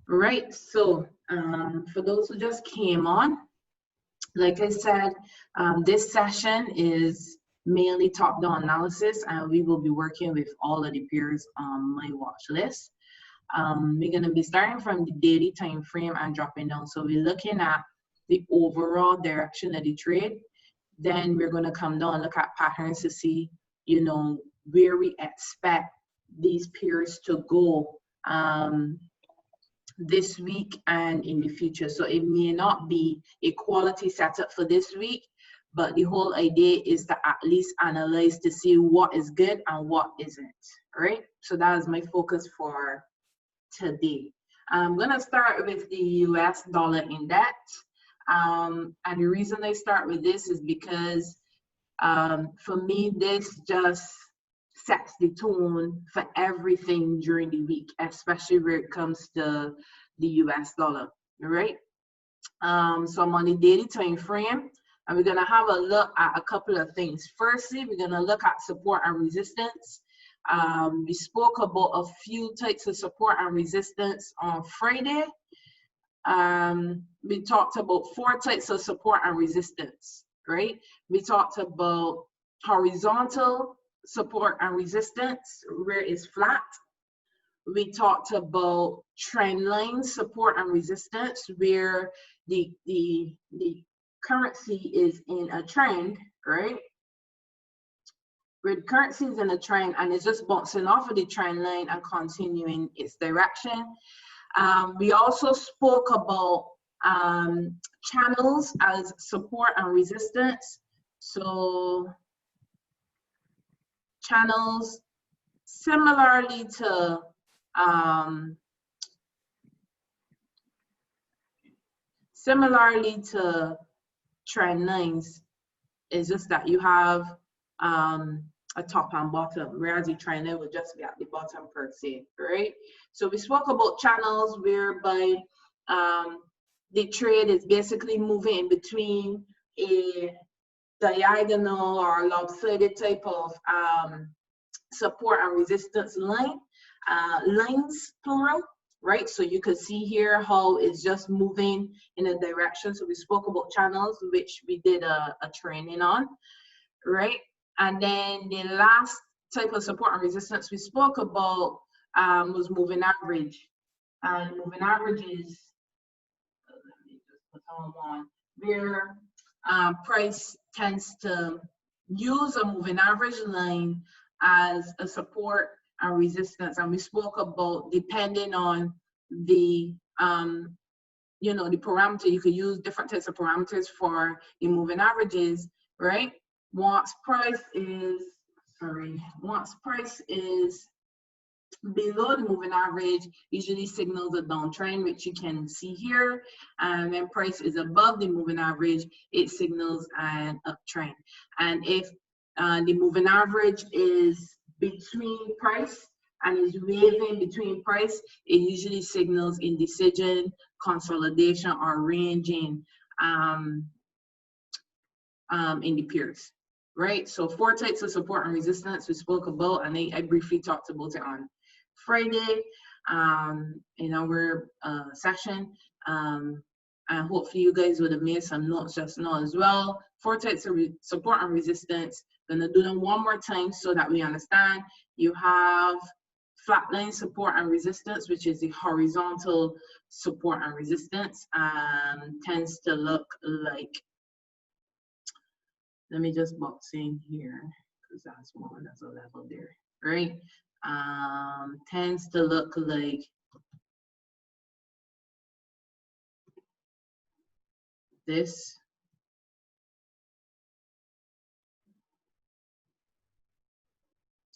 Right, so for those who just came on, like I said, this session is mainly top-down analysis, and we will be working with all of the peers on my watch list. We're going to be starting from the daily time frame and dropping down. So we're looking at the overall direction of the trade. Then we're going to come down and look at patterns to see, where we expect these peers to go this week and in the future. So it may not be a quality setup for this week, but the whole idea is to at least analyze to see what is good and what isn't, right? So that is my focus for today. I'm gonna start with the US dollar index. And the reason I start with this is because for me, this just sets the tone for everything during the week, especially where it comes to the US dollar, right? So I'm on the daily time frame, and we're gonna have a look at a couple of things. Firstly, we're gonna look at support and resistance. We spoke about a few types of support and resistance on Friday. We talked about 4 types of support and resistance, right? We talked about horizontal support and resistance, where it's flat. We talked about trend line support and resistance, where the currency is in a trend, right? Where the currency is in a trend and it's just bouncing off of the trend line and continuing its direction. We also spoke about channels as support and resistance. So channels, similarly to trend lines, is just that you have a top and bottom, whereas the trend line would just be at the bottom per se, right? So we spoke about channels whereby the trade is basically moving in between a diagonal or lopsided type of support and resistance lines, plural, right? So you could see here how it's just moving in a direction. So we spoke about channels, which we did a training on, right? And then the last type of support and resistance we spoke about was moving average. And moving average is, let me just put on one, where price tends to use a moving average line as a support and resistance. And we spoke about, depending on the the parameter, you could use different types of parameters for the moving averages, right? Once price is below the moving average, usually signals a downtrend, which you can see here. And when price is above the moving average, it signals an uptrend. And if the moving average is between price and is waving between price, it usually signals indecision, consolidation, or ranging in the peers, right? So 4 types of support and resistance we spoke about, and I briefly talked about it on Friday in our session. And hopefully you guys would have made some notes just now as well. 4 types of support and resistance. Gonna do them one more time so that we understand. You have flatline support and resistance, which is the horizontal support and resistance, tends to look like, let me just box in here because that's a level there, right? Tends to look like this.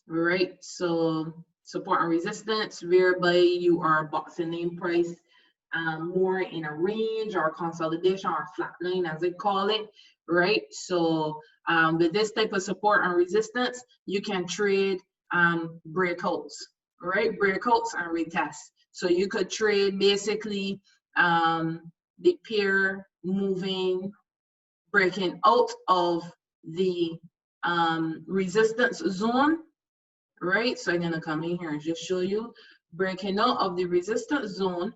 Right, so support and resistance, whereby you are boxing in price more in a range or consolidation or flat line, as I call it, right? So with this type of support and resistance, you can trade breakouts, right? Breakouts and retests. So you could trade basically the pair moving, breaking out of the resistance zone, right? So I'm gonna come in here and just show you breaking out of the resistance zone,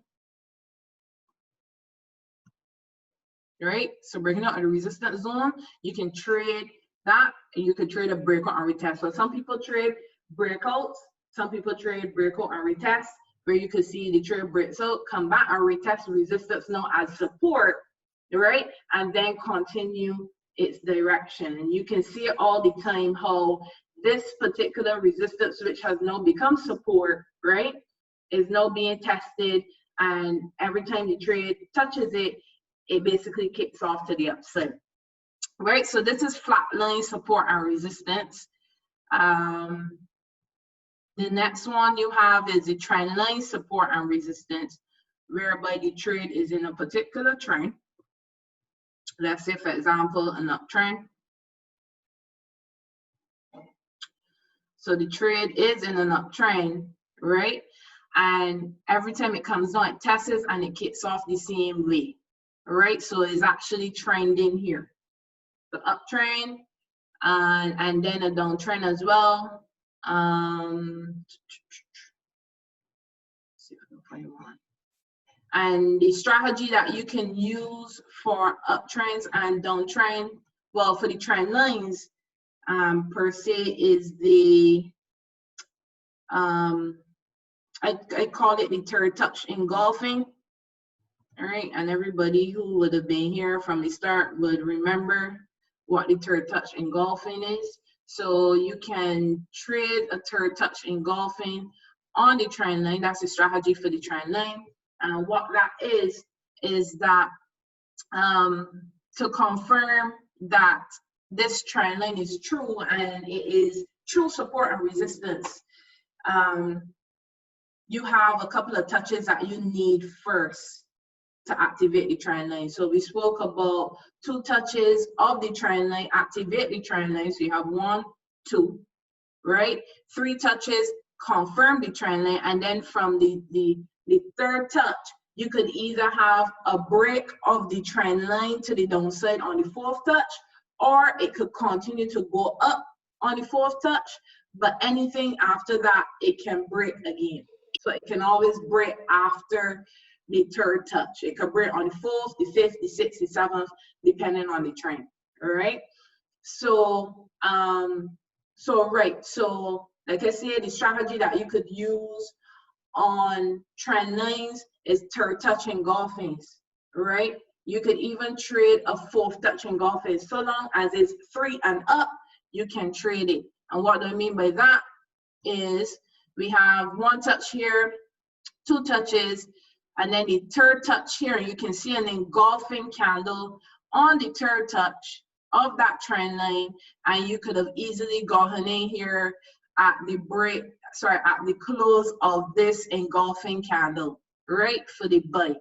right? So breaking out of the resistance zone, you can trade that, and you can trade a breakout and retest. So some people trade breakouts, some people trade breakout and retest, where you can see the trade breaks out, come back and retest resistance now as support, right? And then continue its direction. And you can see all the time how this particular resistance, which has now become support, right, is now being tested, and every time the trade touches it, it basically kicks off to the upside, right? So this is flat line support and resistance. The next one you have is the trend line support and resistance, whereby the trade is in a particular trend. Let's say, for example, an uptrend. So the trade is in an uptrend, right? And every time it comes down, it tests and it kicks off the same way, right? So it's actually trending here. The uptrend and then a downtrend as well. See if I can find one. And the strategy that you can use for uptrends and downtrend, well, for the trend lines per se, is the I call it the third touch engulfing. All right, and everybody who would have been here from the start would remember what the third touch engulfing is. So you can trade a third touch engulfing on the trend line. That's the strategy for the trend line. And what that is that to confirm that this trend line is true and it is true support and resistance, you have a couple of touches that you need first to activate the trend line. So we spoke about 2 touches of the trend line, activate the trend line. So you have 1, 2, right? 3 touches, confirm the trend line, and then from the third touch, you could either have a break of the trend line to the downside on the 4th touch, or it could continue to go up on the 4th touch, but anything after that, it can break again. So it can always break after the 3rd touch. It could break on the 4th, the 5th, the 6th, the 7th, depending on the trend. All right. So, so like I said, the strategy that you could use on trend lines is 3rd touch engulfings, right? You could even trade a 4th touch engulfing. So long as it's 3 and up, you can trade it. And what do I mean by that is we have 1 touch here, 2 touches, and then the 3rd touch here. You can see an engulfing candle on the 3rd touch of that trend line, and you could have easily gone in here at the break, sorry, at the close of this engulfing candle, right, for the buy.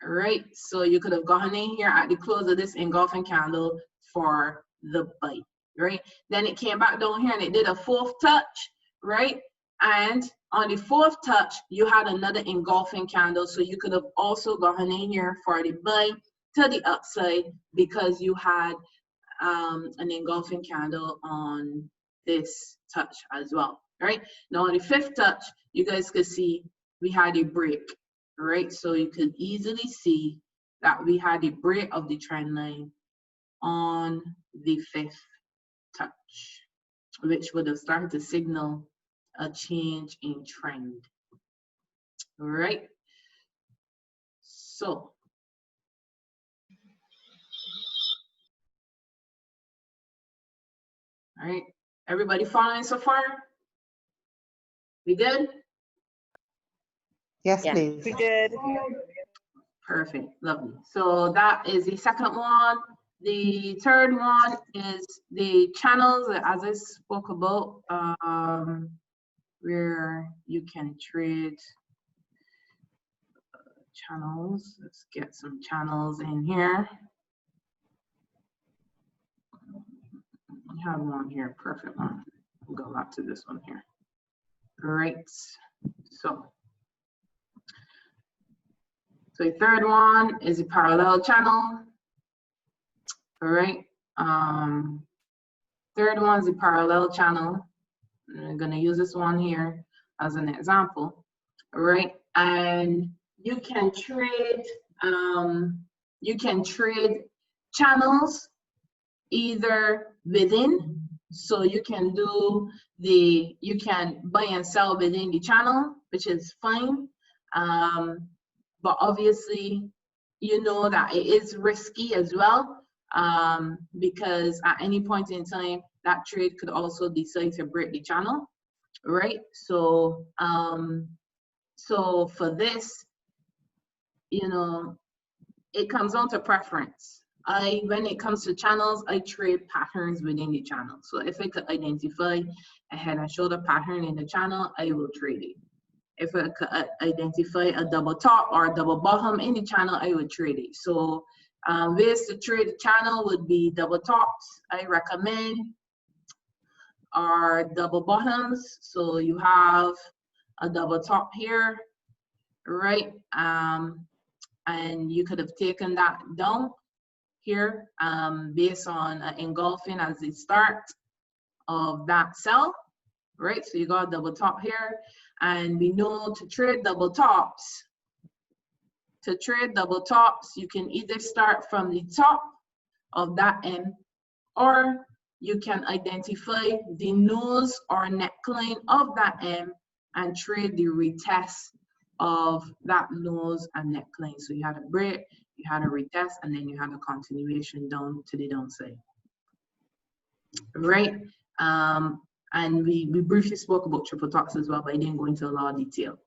All right, so you could have gone in here at the close of this engulfing candle for the buy, right? Then it came back down here and it did a 4th touch, right? And on the 4th touch, you had another engulfing candle, so you could have also gone in here for the buy to the upside because you had an engulfing candle on this touch as well, right? Now on the 5th touch, you guys could see we had a break, right? So you could easily see that we had a break of the trend line on the 5th touch, which would have started to signal a change in trend. All right. So all right, everybody following so far? We good? Yes, Yeah, please. we good. Perfect, lovely. So that is the second one. The third one is the channels, as I spoke about, where you can trade channels. Let's get some channels in here. We have one here, perfect one. We'll go back to this one here. Great. So the third one is a parallel channel. All right. Third one is a parallel channel. I'm going to use this one here as an example. All right. And you can trade You can trade channels either within, so you can do you can buy and sell within the channel, which is fine. But obviously, you know that it is risky as well, because at any point in time, that trade could also decide to break the channel, right? So, so for this, you know, it comes down to preference. When it comes to channels, I trade patterns within the channel. So if I could identify a head and shoulder pattern in the channel, I will trade it. If I could identify a double top or a double bottom in the channel, I would trade it. So ways to trade the channel would be double tops, I recommend, or double bottoms. So you have a double top here, right? And you could have taken that down here based on engulfing as the start of that cell, right? So you got a double top here, and we know to trade double tops, you can either start from the top of that M, or you can identify the nose or neckline of that M and trade the retest of that nose and neckline. So you had a break, you had a retest, and then you had a continuation down to the downside, right? And we briefly spoke about triple tops as well, but I didn't go into a lot of detail.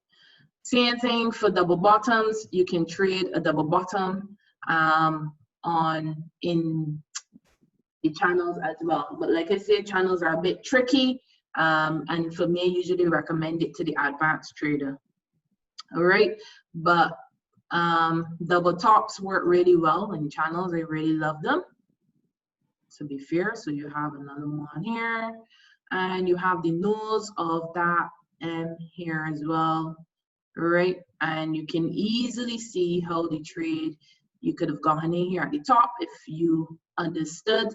Same thing for double bottoms. You can trade a double bottom in the channels as well. But like I said, channels are a bit tricky, and for me, I usually recommend it to the advanced trader. All right, but double tops work really well in channels. I really love them, to be fair. So you have another one here, and you have the nose of that M here as well, right? And you can easily see how the trade, you could have gone in here at the top if you understood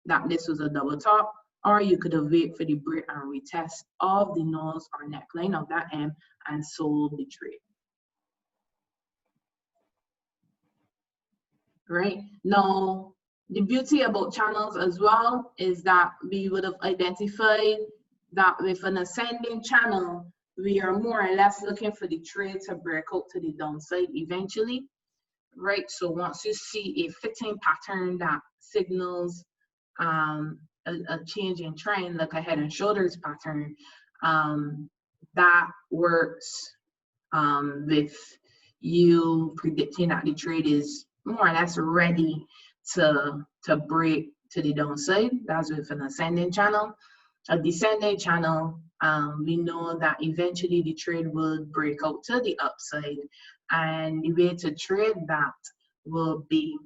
that this was a double top, or you could have waited for the break and retest of the nose or neckline of that M and sold the trade. Right now, the beauty about channels as well is that we would have identified that with an ascending channel, we are more or less looking for the trade to break out to the downside eventually, right? So once you see a fitting pattern that signals a change in trend, like a head and shoulders pattern, that works with you predicting that the trade is more or less ready to break to the downside. That's with an ascending channel. A descending channel, we know that eventually the trade will break out to the upside, and the way to trade that will be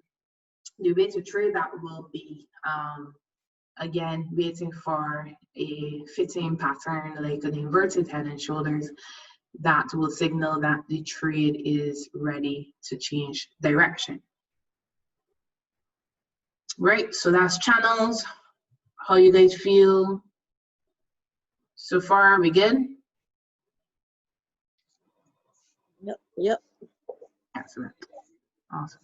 again, waiting for a fitting pattern like an inverted head and shoulders that will signal that the trade is ready to change direction. Right, so that's channels. How you guys feel so far? Are we good? Yep. Excellent. Awesome.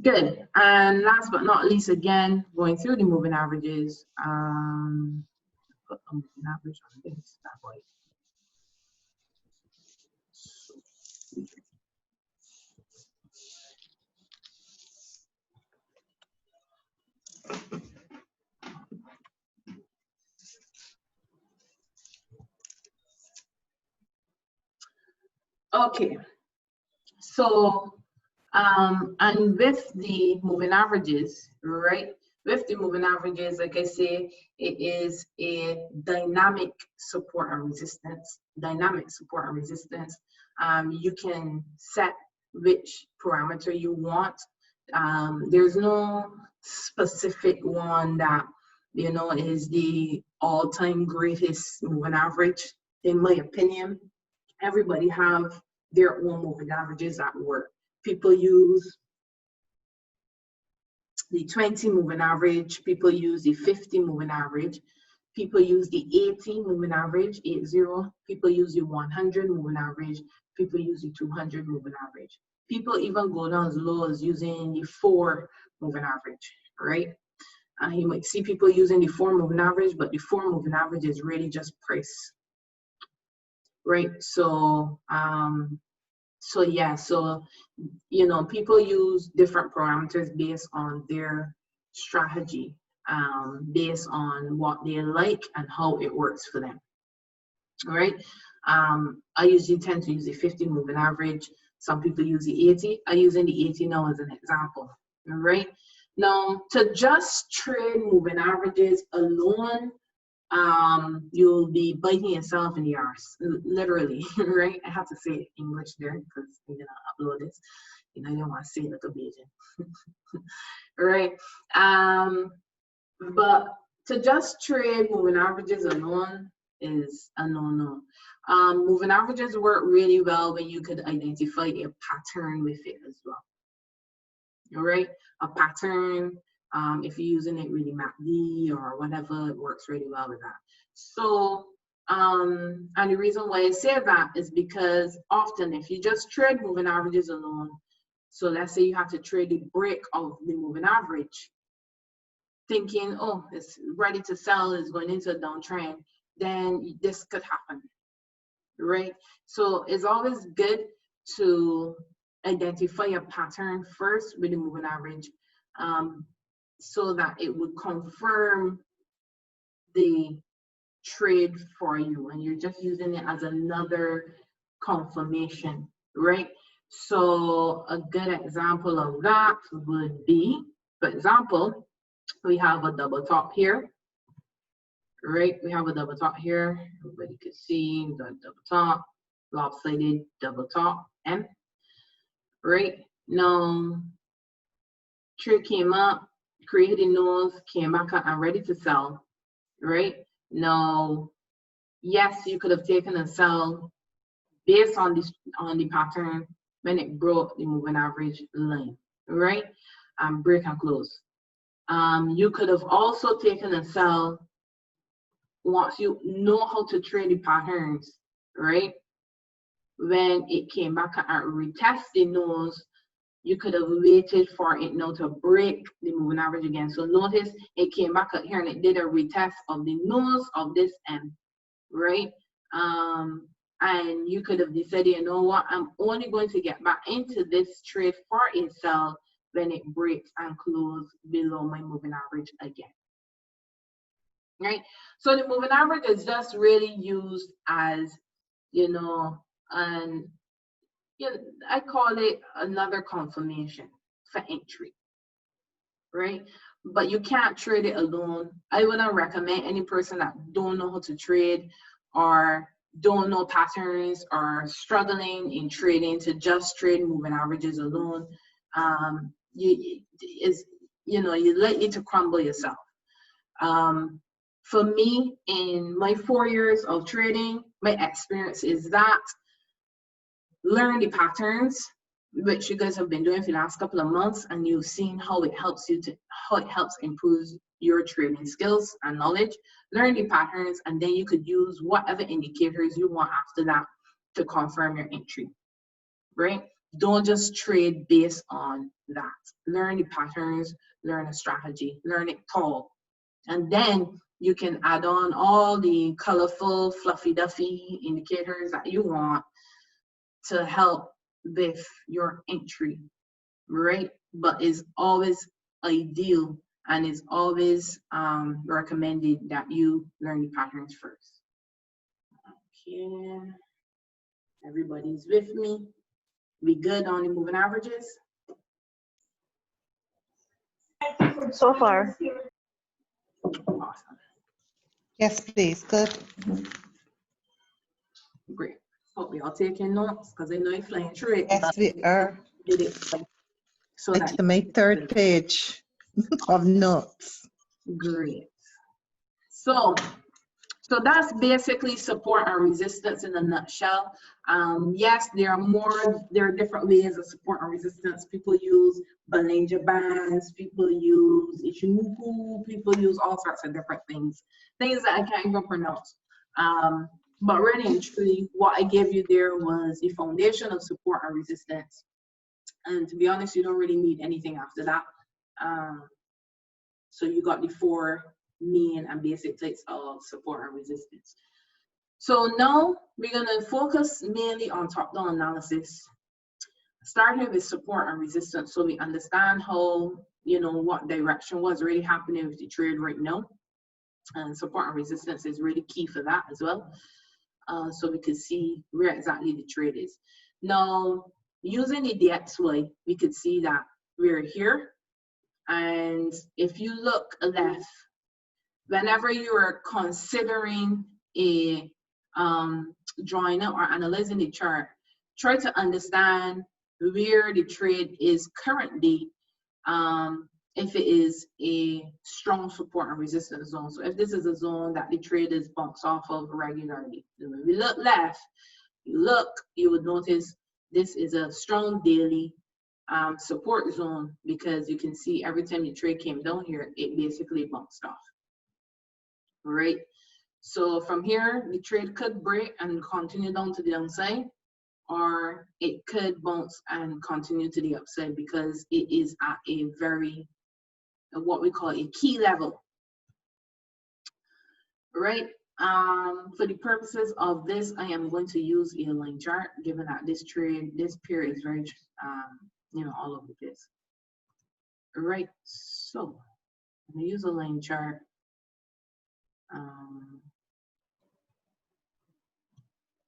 Good. And last but not least, again, going through the moving averages. Put a moving average on this, that way. Okay, so and with the moving averages, right? With the moving averages, like I say, it is a dynamic support and resistance. You can set which parameter you want. There's no specific one that, you know, is the all-time greatest moving average, in my opinion. Everybody have their own moving averages at work. People use the 20 moving average, people use the 50 moving average, people use the 80 moving average, 80, people use the 100 moving average, People use the 200 moving average. People even go down as low as using the 4 moving average, right? You might see people using the 4 moving average, but the 4 moving average is really just price, right? So, you know, people use different parameters based on their strategy, based on what they like and how it works for them. All right. I usually tend to use the 50 moving average. Some people use the 80. I'm using the 80 now as an example. All right. Now, to just trade moving averages alone, you'll be biting yourself in the arse, literally, right? I have to say English there because I'm gonna upload this. You know, I don't want to say it like a Bajan. Right. But to just trade moving averages alone is a no-no. Moving averages work really well when you could identify a pattern with it as well. All right, a pattern. If you're using it really MACD or whatever, it works really well with that. So, and the reason why I say that is because often if you just trade moving averages alone, so let's say you have to trade the break of the moving average, thinking, oh, it's ready to sell, it's going into a downtrend, then this could happen, right? So it's always good to identify a pattern first with the moving average, so that it would confirm the trade for you, and you're just using it as another confirmation, right? So a good example of that would be, for example, we have a double top here, right? We have a double top here. Everybody can see the double top, lopsided double top, M, right? Now, trade came up, created nose, came back up and ready to sell, right? Now, yes, you could have taken a sell based on this on the pattern when it broke the moving average line, right? Break and close. You could have also taken a sell once you know how to trade the patterns, right? When it came back and retest the nose, you could have waited for it now to break the moving average again. So notice it came back up here and it did a retest of the nose of this M, right? And you could have decided, you know what, I'm only going to get back into this trade for a sell when it breaks and closes below my moving average again, right? So the moving average is just really used as, you know, and you know, I call it another confirmation for entry, right? But you can't trade it alone. I wouldn't recommend any person that don't know how to trade or don't know patterns or struggling in trading to just trade moving averages alone. You likely to crumble yourself. For me, in my 4 years of trading, my experience is that learn the patterns, which you guys have been doing for the last couple of months, and you've seen how it helps improve your trading skills and knowledge. Learn the patterns, and then you could use whatever indicators you want after that to confirm your entry, right? Don't just trade based on that. Learn the patterns, learn a strategy, learn it all, and then you can add on all the colorful, fluffy duffy indicators that you want to help with your entry, right? But it's always ideal and it's always recommended that you learn the patterns first. Okay, everybody's with me? We good on the moving averages? So far. Awesome. Yes, please. Good. Great. Hope we all taking notes because I know you're flying through it. Yes, we are. Did it so It's that my third page of notes. great. So that's basically support and resistance in a nutshell. Yes, there are different ways of support and resistance. People use Bollinger Bands, people use Ichimoku, people use all sorts of different things that I can't even pronounce. But really and truly, what I gave you there was the foundation of support and resistance. And to be honest, you don't really need anything after that. So you got the 4 main and basic types of support and resistance. So now we're gonna focus mainly on top-down analysis, starting with support and resistance, so we understand how, what direction was really happening with the trade right now. And support and resistance is really key for that as well. So we could see where exactly the trade is. Now, using the DXY, we could see that we're here. And if you look left, whenever you are considering a drawing out or analyzing the chart, try to understand where the trade is currently, if it is a strong support and resistance zone. So if this is a zone that the trade is bounced off of regularly, when we look left, you would notice this is a strong daily support zone, because you can see every time the trade came down here, it basically bounced off. All right. So from here, the trade could break and continue down to the downside, or it could bounce and continue to the upside, because it is at a very, what we call a key level. All right. For the purposes of this, I am going to use a line chart, given that this pair is very, all over the place. All right. So I'm going to use a line chart.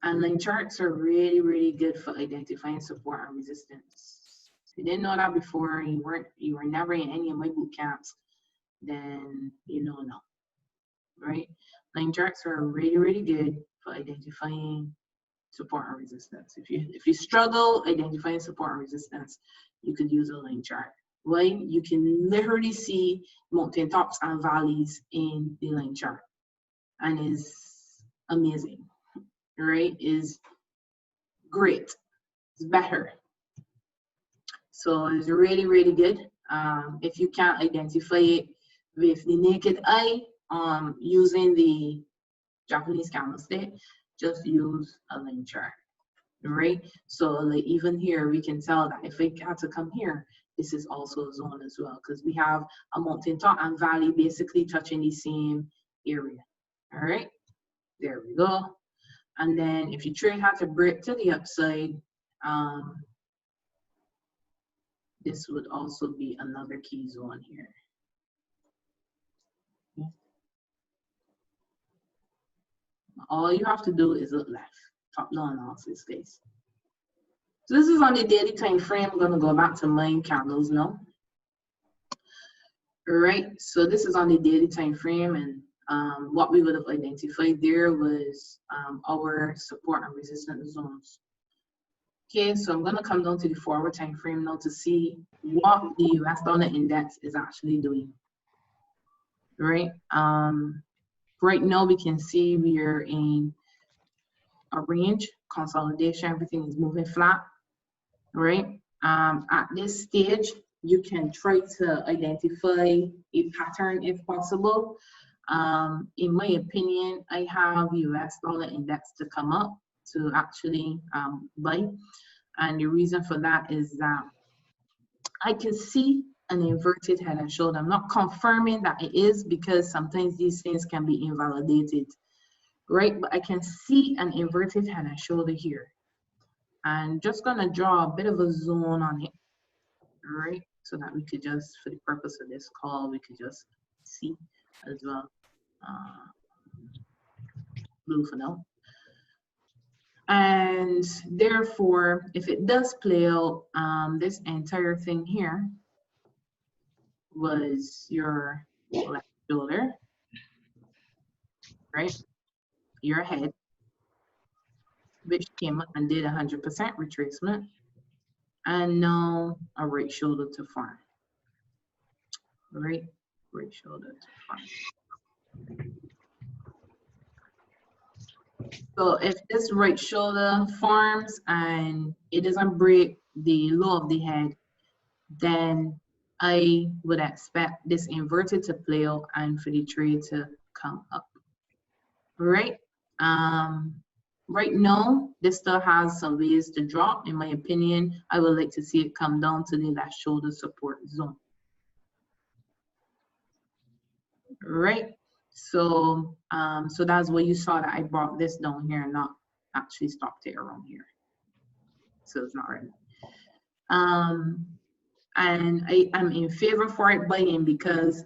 And line charts are really, really good for identifying support and resistance. If you didn't know that before, you were never in any of my boot camps, then you know now, right? Line charts are really, really good for identifying support and resistance. If you struggle identifying support and resistance, you could use a line chart. Right? You can literally see mountain tops and valleys in the line chart, and is amazing. Right? Is great. It's better. So it's really, really good. If you can't identify it with the naked eye, using the Japanese candlestick, just use a line chart. Right? So like even here, we can tell that if it had to come here, this is also a zone as well, because we have a mountain top and valley basically touching the same area. All right, there we go. And then if your trade had to break to the upside, this would also be another key zone here. Okay. All you have to do is look left, top down analysis, guys. So this is on the daily time frame. I'm going to go back to my candles now. All right, so this is on the daily time frame, and what we would have identified there was our support and resistance zones. Okay, so I'm going to come down to the forward time frame now to see what the US dollar index is actually doing. Right, right now we can see we are in a range consolidation. Everything is moving flat. Right, at this stage, you can try to identify a pattern if possible. In my opinion, I have US dollar index to come up to actually buy. And the reason for that is that I can see an inverted head and shoulder. I'm not confirming that it is, because sometimes these things can be invalidated, right? But I can see an inverted head and shoulder here. And just gonna draw a bit of a zone on it, all right? So that we could just, for the purpose of this call, we could just see as well. Blue for now. And therefore, if it does play out, this entire thing here was your left shoulder, right? Your head, which came up and did 100% retracement, and now a right shoulder to form. Right shoulder to form. So if this right shoulder forms and it doesn't break the low of the head, then I would expect this inverted to play out and for the trade to come up. Right? right now, this still has some ways to drop. In my opinion, I would like to see it come down to the left shoulder support zone. Right? So, so that's where you saw that I brought this down here and not actually stopped it around here. So it's not right. And I am in favor for it buying because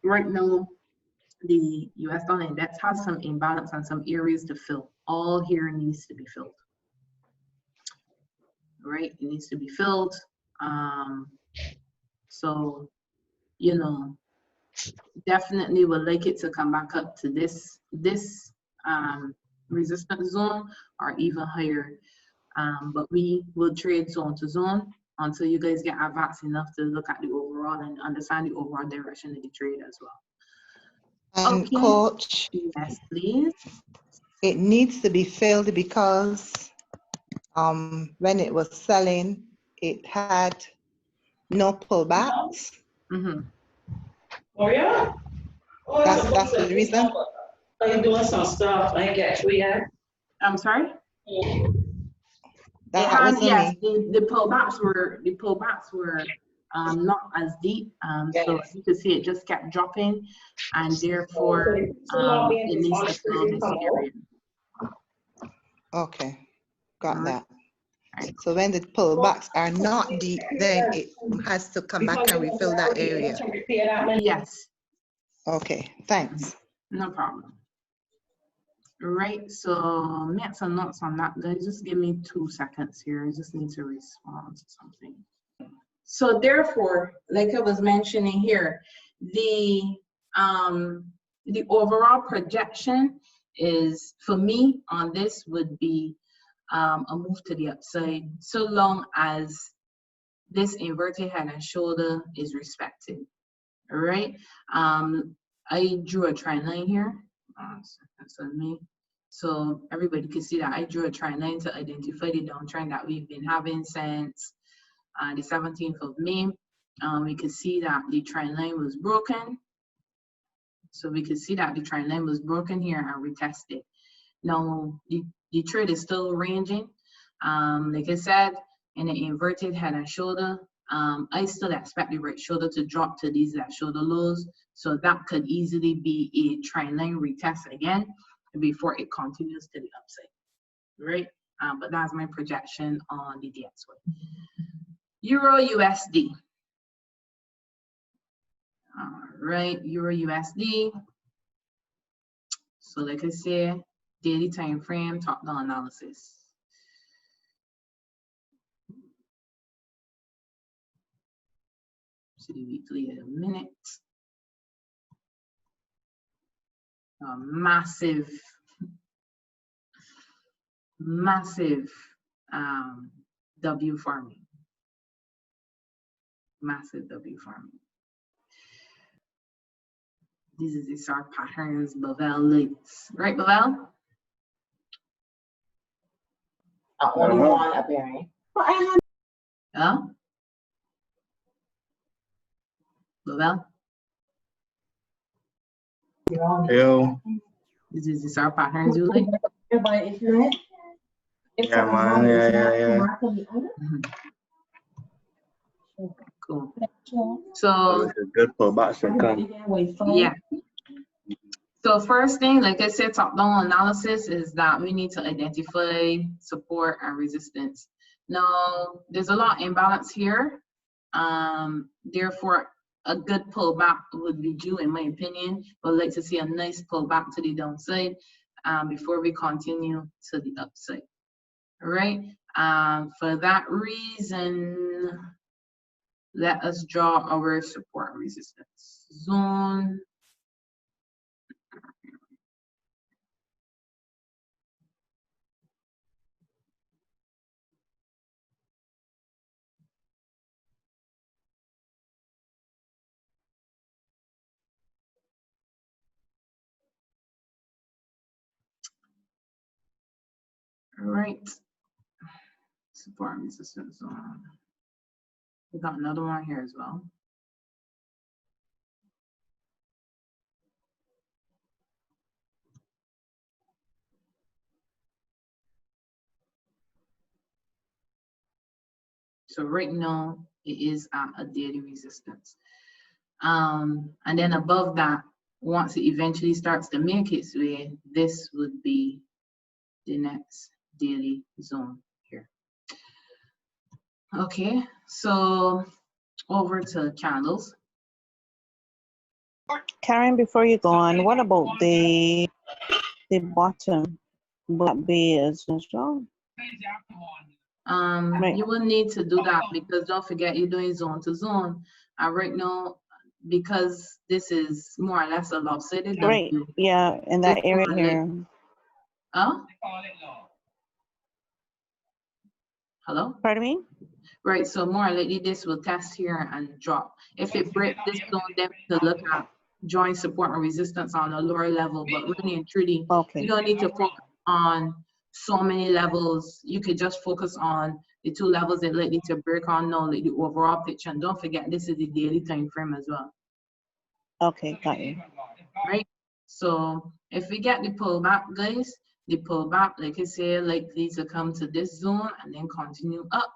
right now the US dollar index has some imbalance and some areas to fill. All here needs to be filled. Right? It needs to be filled. So, you know, definitely would like it to come back up to this resistance zone or even higher. But we will trade zone to zone until you guys get advanced enough to look at the overall and understand the overall direction of the trade as well. And Okay. coach, Yes, please. it needs to be filled because when it was selling, it had no pullbacks. Mm-hmm. Oh yeah? Oh, That's the reason. Are you doing some stuff? I ain't get you yet. I'm sorry? That wasn't Yes, me. the pullbacks were not as deep. So as you can see, it just kept dropping, and therefore it needs to fill this area. Okay, got Alright. that. So when the pullbacks are not deep, then it has to come back and refill that area. Yes, Okay, thanks. no problem. Right, so make some notes on that, guys. Just give me 2 seconds here. I just need to respond to something. So therefore, like I was mentioning here, the overall projection is, for me on this, would be a move to the upside, so long as this inverted head and shoulder is respected. All right. I drew a trend line here. That's on me. So everybody can see that I drew a trend line to identify the downtrend that we've been having since the 17th of May. We can see that the trend line was broken. So we can see that the trend line was broken here and retested. Now, the trade is still ranging. Like I said, in an inverted head and shoulder, I still expect the right shoulder to drop to these left shoulder lows. So that could easily be a trend line retest again before it continues to the upside, right? But that's my projection on the DXY. Euro USD. All right, Euro USD. So like I said, daily time frame, top down analysis. See the weekly in a minute. Massive W farming. Massive W farming. These are the star patterns Bavel links. Right, Bavel? Only one appearing. Yeah? Bavel? Yo. This is the star patterns you like? Everybody, if you're in. Yeah, man. Yeah. Cool. So It's a good pullback should come. yeah. So first thing, like I said, top-down analysis is that we need to identify support and resistance. Now, there's a lot of imbalance here. Therefore, a good pullback would be due, in my opinion. But I'd like to see a nice pullback to the downside before we continue to the upside. All right. For that reason, let us draw our support and resistance zone. All right. Support and resistance zone. We got another one here as well. So right now it is at a daily resistance. And then above that, once it eventually starts to make its way, this would be the next daily zone here. Okay, so over to candles. Karen, before you go on, what about the bottom? Will that be as well? Right. You will need to do that because don't forget you're doing zone to zone. And right now, because this is more or less a lopsided Right. W, Yeah, in that this area one, here. Oh? Hello? Pardon me? Right, so more likely this will test here and drop. If it breaks this zone, then we can look at joint support and resistance on a lower level, but really and truly, Okay. you don't need to focus on so many levels. You could just focus on the 2 levels that likely to break on now, like the overall picture. And don't forget, this is the daily time frame as well. Okay, got you. Right? So if we get the pullback, guys, the pullback, like I say, likely to come to this zone and then continue up.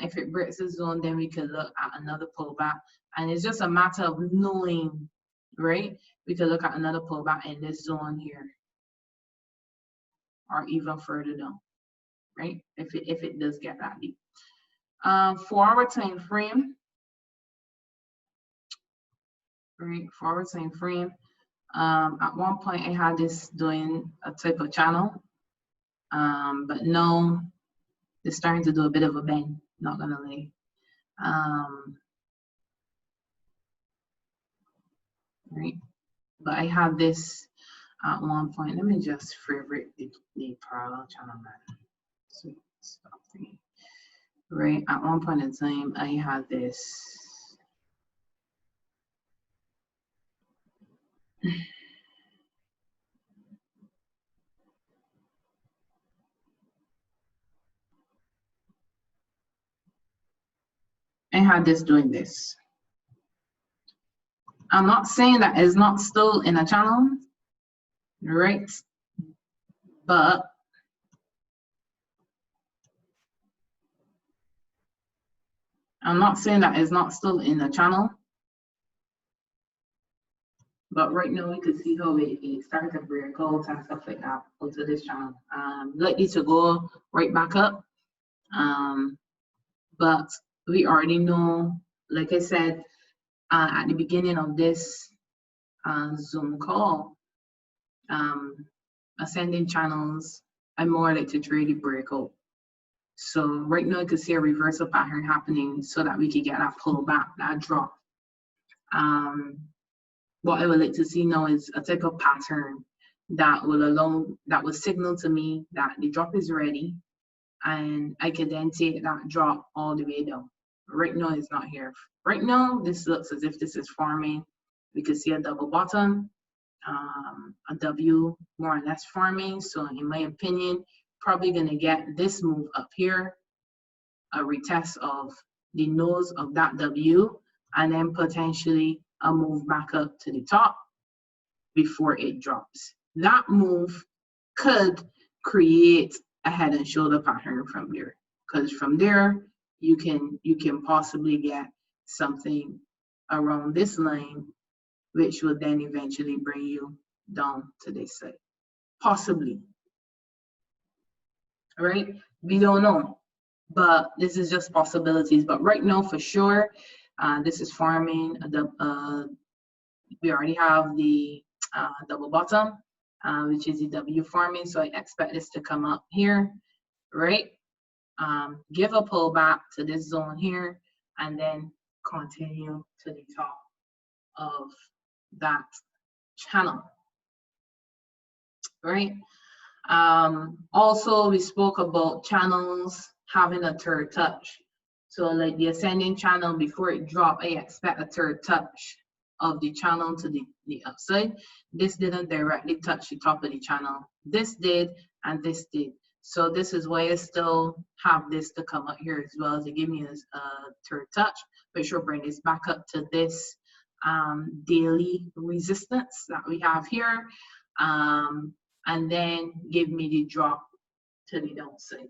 If it breaks the zone, then we can look at another pullback. And it's just a matter of knowing, right? We could look at another pullback in this zone here, or even further down, right? If it does get that deep. 4-hour time frame, right? 4-hour time frame. At one point, I had this doing a type of channel, but now it's starting to do a bit of a bend. Not gonna lie. Right, but I had this at one point. Let me just favorite the parallel channel man. So stop thinking. Right, at one point in time, I had this. I had this doing this. I'm not saying that it's not still in a channel, right? But I'm not saying that it's not still in the channel. But right now we can see how it started to break out and stuff like that onto this channel. Likely to go right back up. But we already know, like I said, at the beginning of this Zoom call, ascending channels are more like to trade the breakout. So right now you can see a reversal pattern happening so that we can get that pullback, that drop. What I would like to see now is a type of pattern that will signal to me that the drop is ready, and I can then take that drop all the way down. Right now it's not here. Right now this looks as if this is forming. We could see a double bottom, a W more or less forming. So in my opinion, probably gonna get this move up here, a retest of the nose of that W, and then potentially a move back up to the top before it drops. That move could create a head and shoulder pattern from there, because from there you can possibly get something around this line, which will then eventually bring you down to this side, possibly. All right, we don't know, but this is just possibilities. But right now, for sure, this is forming we already have the double bottom, which is the W forming. So I expect this to come up here, right? Give a pullback to this zone here, and then continue to the top of that channel, right? Also, we spoke about channels having a third touch. So like the ascending channel, before it dropped, I expect a third touch of the channel to the upside. This didn't directly touch the top of the channel. This did, and this did. So this is why I still have this to come up here as well, to give me a third touch, which will bring this back up to this daily resistance that we have here, and then give me the drop to the downside.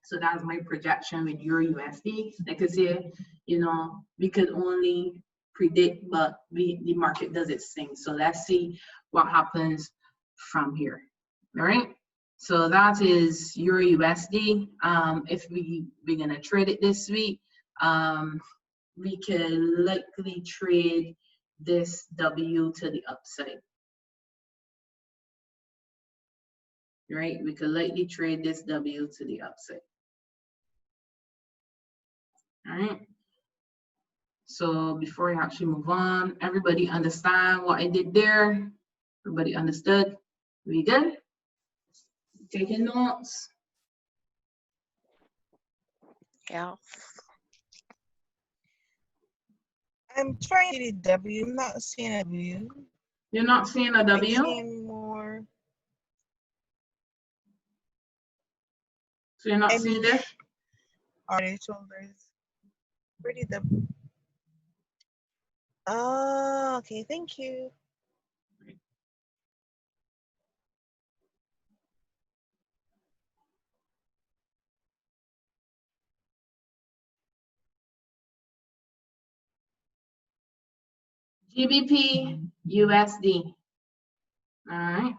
So that's my projection with Euro USD. Like I said, you know, we could only predict, but the market does its thing. So let's see what happens from here. All right. So that is Euro USD. If we're gonna trade it this week, we can likely trade this W to the upside. Right? We could likely trade this W to the upside. All right. So before I actually move on, everybody understand what I did there? Everybody understood? We good? Taking notes? Yeah. I'm trying to see the W. I'm not seeing a W. You're not seeing a I'm W? seeing more. So you're not I seeing mean, this? are they shoulders? Pretty W. Oh, okay. Thank you. GBP USD. All right.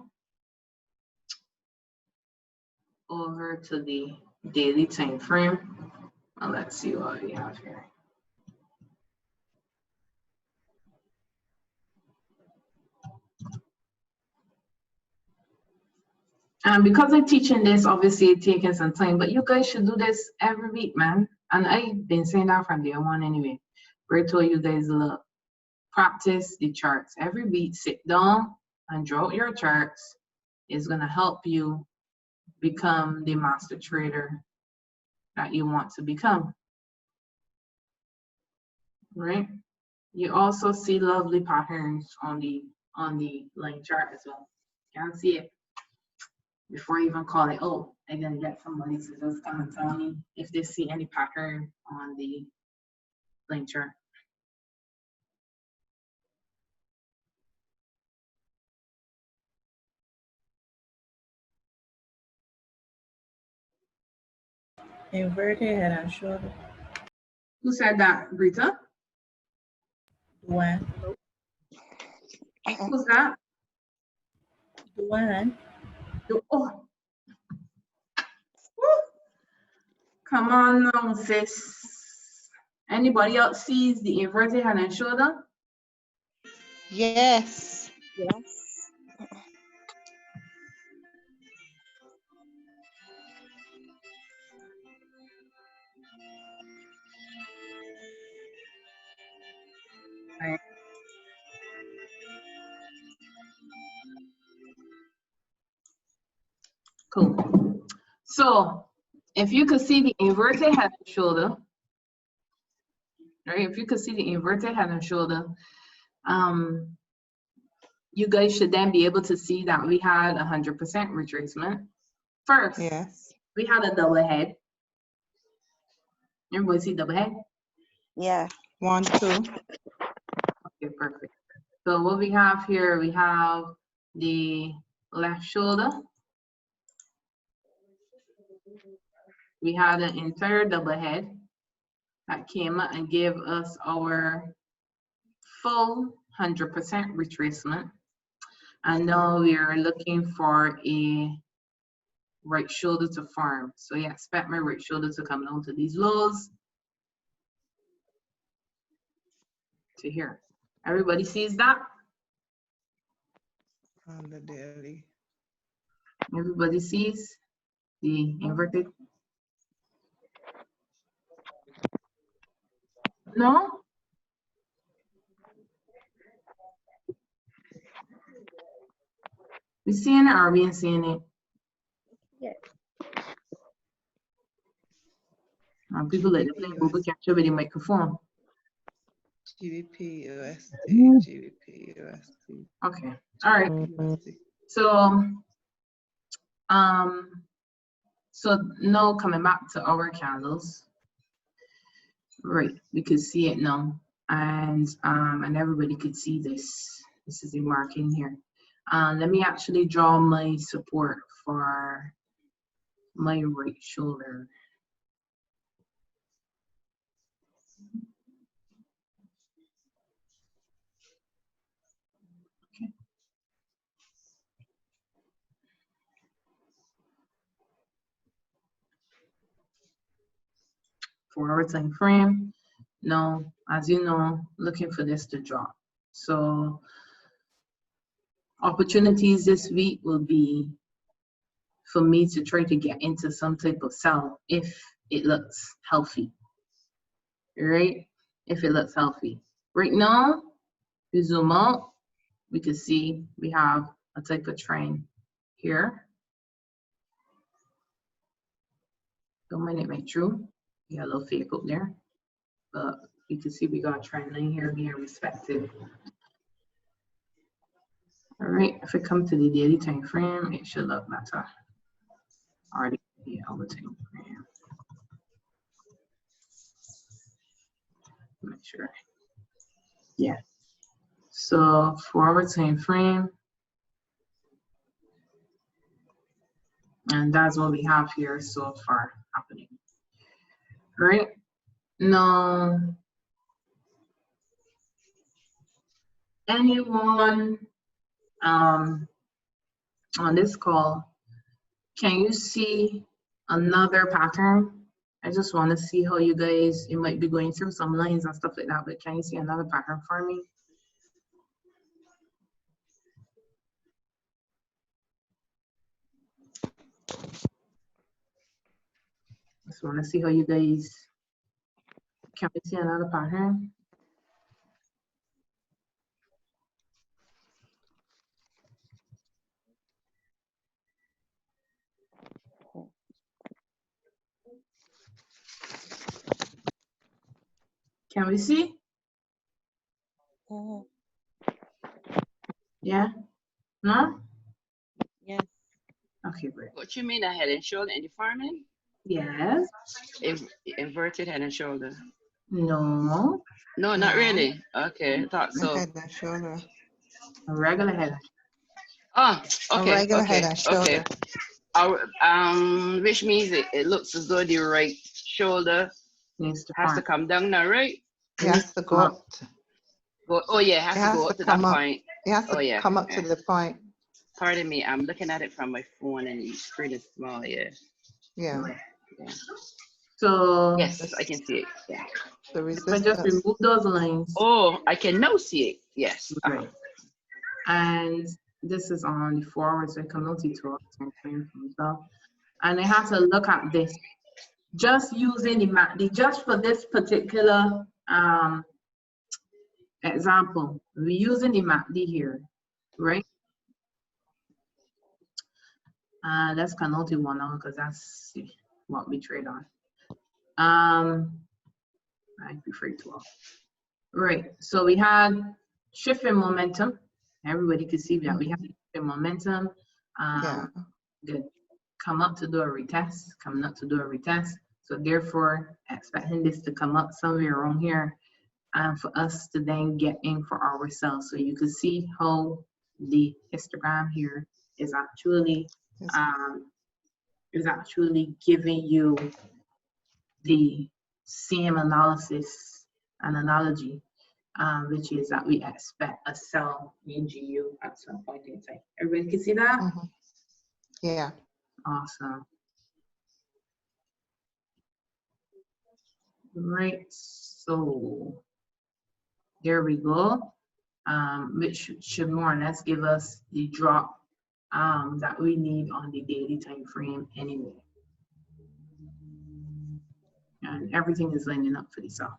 Over to the daily time frame. Well, let's see what we have here. And because I'm teaching this, obviously it's taking some time, but you guys should do this every week, man. And I've been saying that from day one anyway. Where I told you guys, look, practice the charts. Every week, sit down and draw out your charts. It's gonna help you become the master trader that you want to become, right? You also see lovely patterns on the line chart as well. You can see it before you even call it. Oh, I'm gonna get somebody to just come and tell me if they see any pattern on the line chart. Inverted head and shoulder. Who said that, Brita? Duan. Who's that? Duan. Oh. Woo. Come on now, sis. Anybody else sees the inverted head and shoulder? Yes. Yes. Right. Cool. So if you could see the inverted head and shoulder, right? If you could see the inverted head and shoulder, you guys should then be able to see that we had 100% retracement. First, Yes. we had a double head. Everybody see double head? Yeah. 1, 2. Okay, perfect. So what we have here, we have the left shoulder. We had an entire double head that came up and gave us our full 100% retracement. And now we are looking for a right shoulder to form. So yeah, expect my right shoulder to come down to these lows to here. Everybody sees that? On the daily. Everybody sees the inverted? No? We seeing it or we ain't seeing it? Yeah. People let the play Google capture with the microphone. GBP USD. GBP USD. Okay. All right. USD. So now coming back to our candles. Right, we could see it now. And everybody could see this. This is a marking here. Let me actually draw my support for my right shoulder. 4-hour time frame. Now, as you know, looking for this to drop. So opportunities this week will be for me to try to get into some type of sell if it looks healthy, right? If it looks healthy. Right now, we zoom out, we can see we have a type of trend here. Don't mind it right through. We got a little fake up there, but you can see we got a trend line here being respected. All right, if we come to the daily time frame, it should look better. Already, yeah, over time frame. Make sure. Yeah. So 4-hour time frame, and that's what we have here so far happening. Right now, anyone on this call, can you see another pattern? I just want to see how you guys, you might be going through some lines and stuff like that, but can you see another pattern for me? Just want to see how you guys, can we see another pattern? Can we see? Yeah? No? Yes. Okay, great. What you mean a head and shoulder in the farming? Yes. Inverted head and shoulder. No. No, not really. Okay, I thought so. Head and shoulder. A regular head. Oh, A okay, regular okay, head and shoulder. okay. Which means it looks as though the right shoulder Needs to has to come down now, right? It has to go up. Oh yeah, it has to go up to that point. It has to Oh yeah. come up to the point. Pardon me, I'm looking at it from my phone and the screen is small. Yeah. Yeah. Yeah. So Yes, I can see it. Yeah. The if I just resistance. remove those lines. Oh, I can now see it. Yes. Right. And this is on the 4 hours, so I can multi-tool time frame as well. And I have to look at this. Just using the MACD, just for this particular example, we're using the MACD here, right? Let's connote one on because that's what we trade on. I prefer 12. Right, so we had shift in momentum. Everybody could see that we had shift in momentum. Yeah. Good. Come up to do a retest, coming up to do a retest. So therefore, expecting this to come up somewhere around here and for us to then get in for ourselves. So you can see how the histogram here is actually giving you the same analysis and analogy, which is that we expect a sell in GU at some point in time. Everybody can see that? Mm-hmm. Yeah. Awesome. Right, so there we go, which should more or less give us the drop that we need on the daily time frame anyway. And everything is lining up for the sell.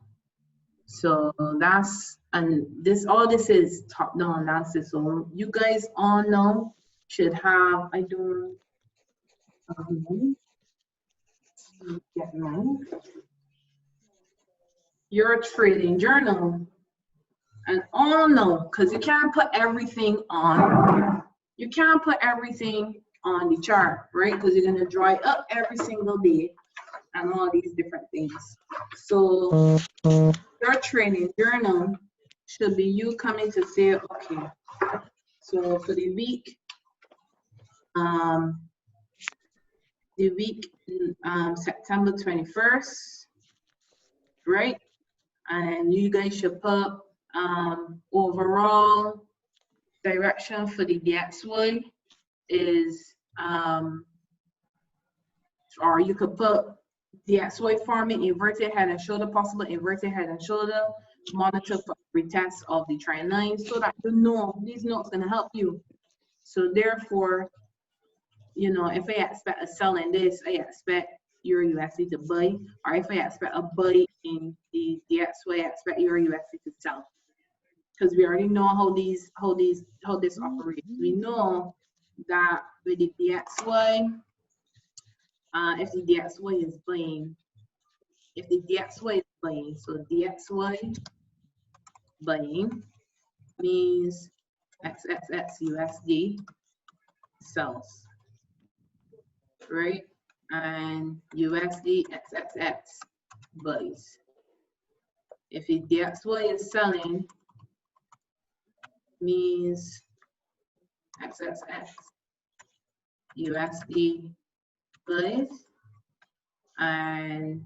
So that's, and this, all this is top down analysis. So you guys all know, should have, I don't get mine. Your trading journal. And all know, because you can't put everything on. You can't put everything on the chart, right? Because you're gonna dry up every single day and all these different things. So your training journal should be you coming to say, okay, so for the week, September 21st, right? And you guys should put overall direction for the DX1 is, or you could put DXY forming inverted head and shoulder, possible inverted head and shoulder, monitor for retest of the trend lines so that you know these notes going to help you. So therefore, you know, if I expect a sell in this, I expect Euro USD to buy, or if I expect a buy in the DXY, I expect Euro USD to sell. Because we already know how this operates. We know that with the DXY, if the DXY is buying, so DXY buying means XXX sells, right? And USD XXX buys. If the DXY is selling, means XXX USD buys, and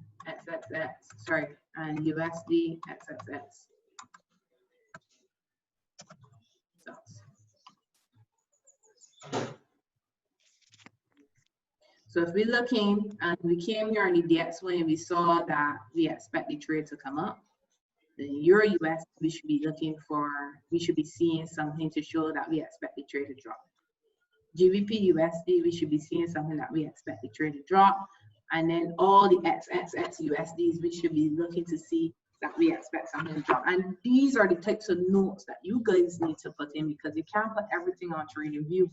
and USD XXX sells. So if we're looking and we came here on the DXY and we saw that we expect the trade to come up, the Euro US, we should be seeing something to show that we expect the trade to drop. GBP USD, we should be seeing something that we expect the trade to drop. And then all the XXX USDs, we should be looking to see that we expect something to drop. And these are the types of notes that you guys need to put in, because you can't put everything on TradingView.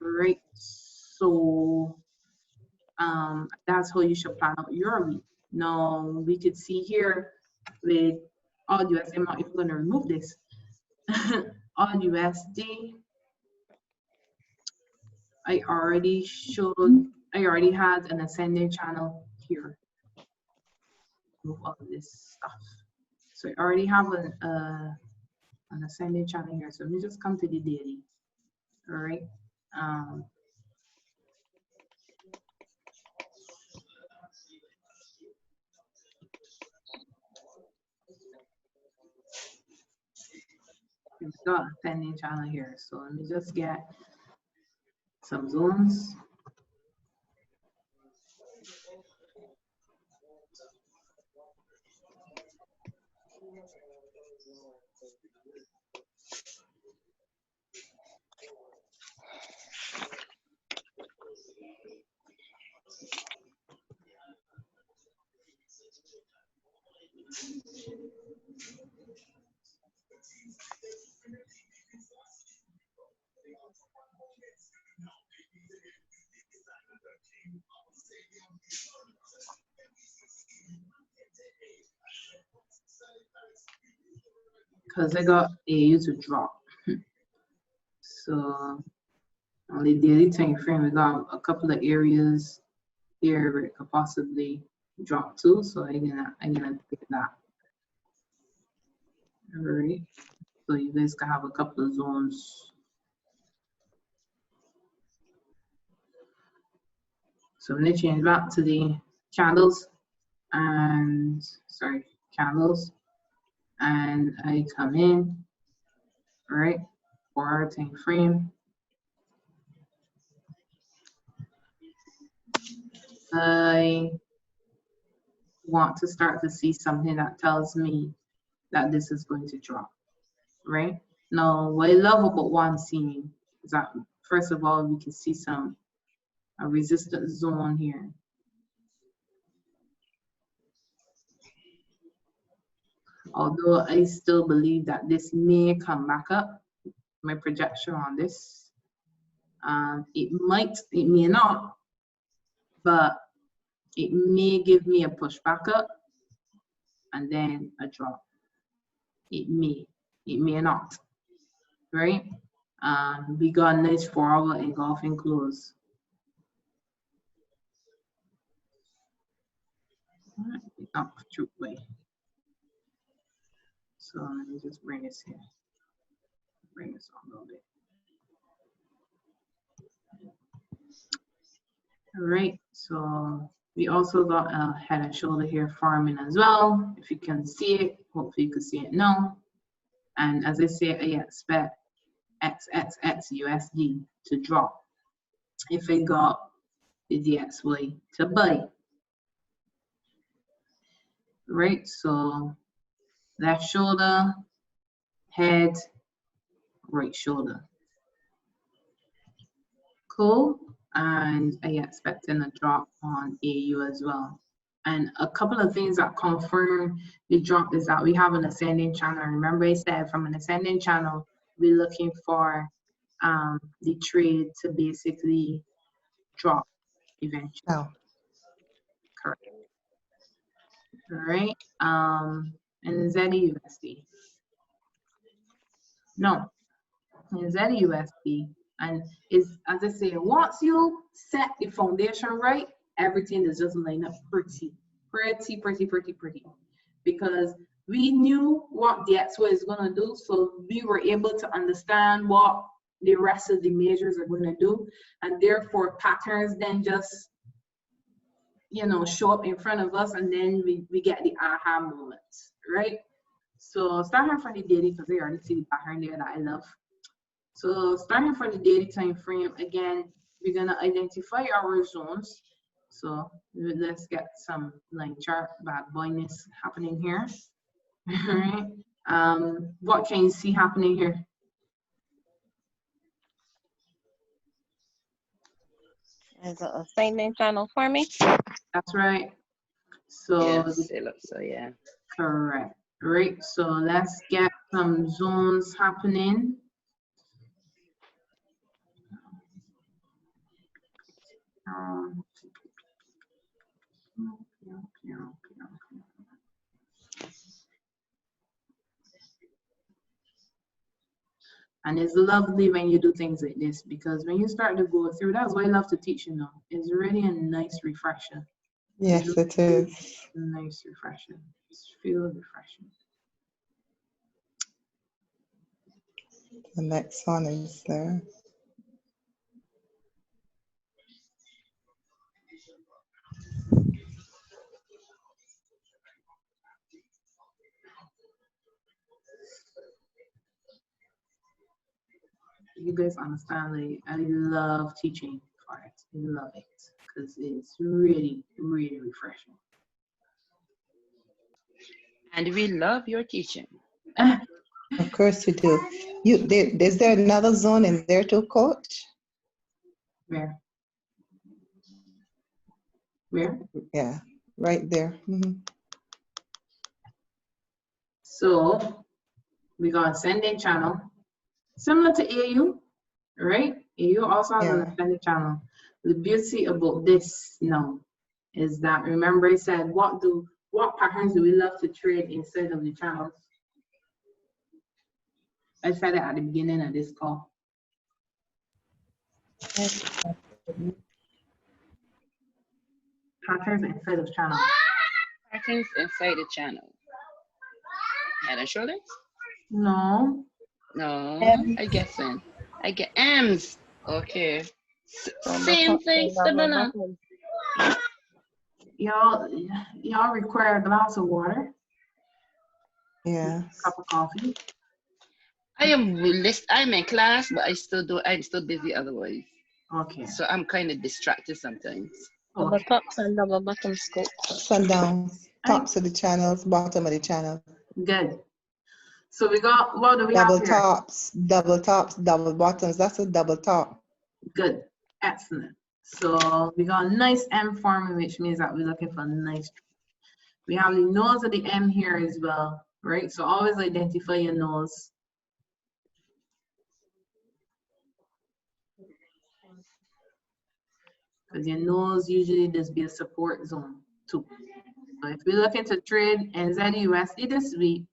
Right, so that's how you should plan out your week. Now we could see here with all USD, if we're going to remove this, all USD, I already had an ascending channel here. Move all of this stuff. So I already have an ascending channel here. So let me just come to the daily. All right. We've got a ascending channel here. So let me just get some zones. Because I got AU to drop. So on the daily time frame, we got a couple of areas here where it could possibly drop to. So I'm gonna pick that. All right. So you guys can have a couple of zones. So I'm gonna change back to the candles and candles, and I come in, all right, 4 hour time frame. I want to start to see something that tells me that this is going to drop, right? Now, what I love about what I'm seeing is that, first of all, we can see a resistance zone here. Although I still believe that this may come back up, my projection on this, it may not, but it may give me a push back up and then a drop. It may not, right? We got a nice 4 hour engulfing close. Up through way. So let me just bring this here. Bring this on a little bit. All right, so we also got a head and shoulder here forming as well. If you can see it, hopefully you can see it now. And as I say, I expect XXX USD to drop. If I got the DXY to buy. Right, so left shoulder, head, right shoulder. Cool. And I expecting a drop on AU as well. And a couple of things that confirm the drop is that we have an ascending channel. Remember I said from an ascending channel, we're looking for the trade to basically drop eventually. Oh, Correct. All right. And ZUSD. No, in ZUSD. And is, as I say, once you set the foundation right, everything is just lined up pretty. Because we knew what the XY is going to do, so we were able to understand what the rest of the measures are going to do, and therefore patterns then just, you know, show up in front of us, and then we get the aha moments, right? So starting from the daily, because I already see the pattern there that I love. So starting from the daily time frame, again, we're gonna identify our zones. So let's get some line chart bad boyness happening here. All right. What can you see happening here? There's a ascending channel for me. That's right. So Yes, it looks so, yeah. correct. Right. So let's get some zones happening. And it's lovely when you do things like this, because when you start to go through, that's why I love to teach, you know. It's really a nice refresher. yes, it is. Nice refresher. It's feel refreshing. The next one is there. You guys understand, like, I love teaching for it. I love it because it's really, really refreshing. And we love your teaching. Of course we do. Is there another zone in there too, Coach? Where? Where? Yeah, right there. Mhm. So we got ascending channel, similar to AU, right? AU also has an Yeah. ascending channel. The beauty about this now is that, remember I said, what patterns do we love to trade inside of the channels? I said it at the beginning of this call. Patterns inside of channels. Patterns inside the channel. Head and shoulders? No. No, I guessing. I get M's. Okay. Same thing, similar. Y'all require a glass of water, Yeah. cup of coffee. I'm in class, but I'm still busy otherwise. Okay. So I'm kind of distracted sometimes. Double tops and double bottom scope. Ups and downs. Tops of the channels, bottom of the channel. Good. So we got, what do we have Double here? tops, double bottoms. That's a double top. Good. Excellent. So we got a nice M forming, which means that we're looking for a nice. We have the nose of the M here as well, right? So always identify your nose. Because your nose usually does be a support zone too. So if we're looking to trade NZUSD this week,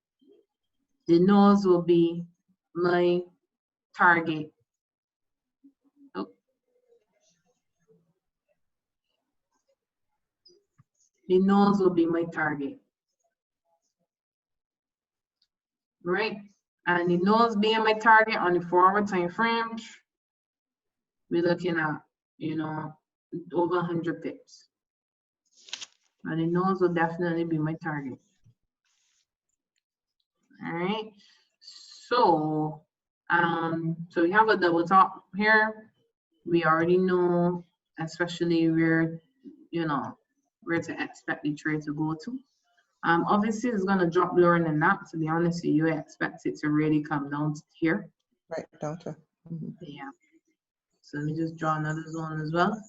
the nose will be my target. Oh. The nose will be my target. Right? And the nose being my target on the forward time frame, we're looking at, you know, over 100 pips. And the nose will definitely be my target. All right. So we have a double top here. We already know especially where, you know, where to expect the trade to go to. Obviously, it's going to drop lower than that. To be honest with you, I expect it to really come down to here. Right, down to. Yeah. So let me just draw another zone as well.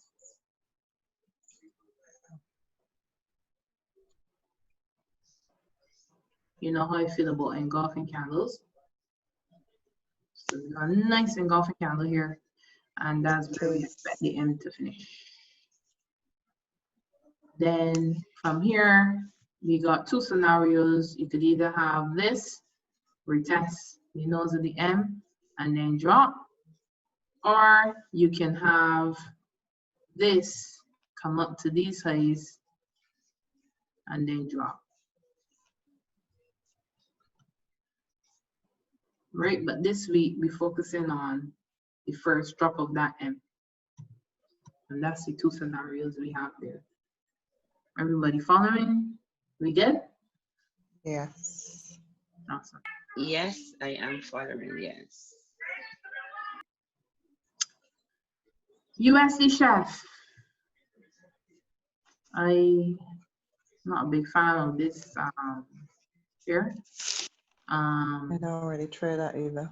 You know how I feel about engulfing candles. So we got a nice engulfing candle here, and that's where we expect the M to finish. Then from here, we got two scenarios. You could either have this, retest the nose of the M and then drop, or you can have this come up to these highs and then drop. Right, but this week we're focusing on the first drop of that M. And that's the two scenarios we have there. Everybody following? We good? Yes. Awesome. Yes, I am following. Yes. USD chef. I'm not a big fan of this here. I don't really trade that either.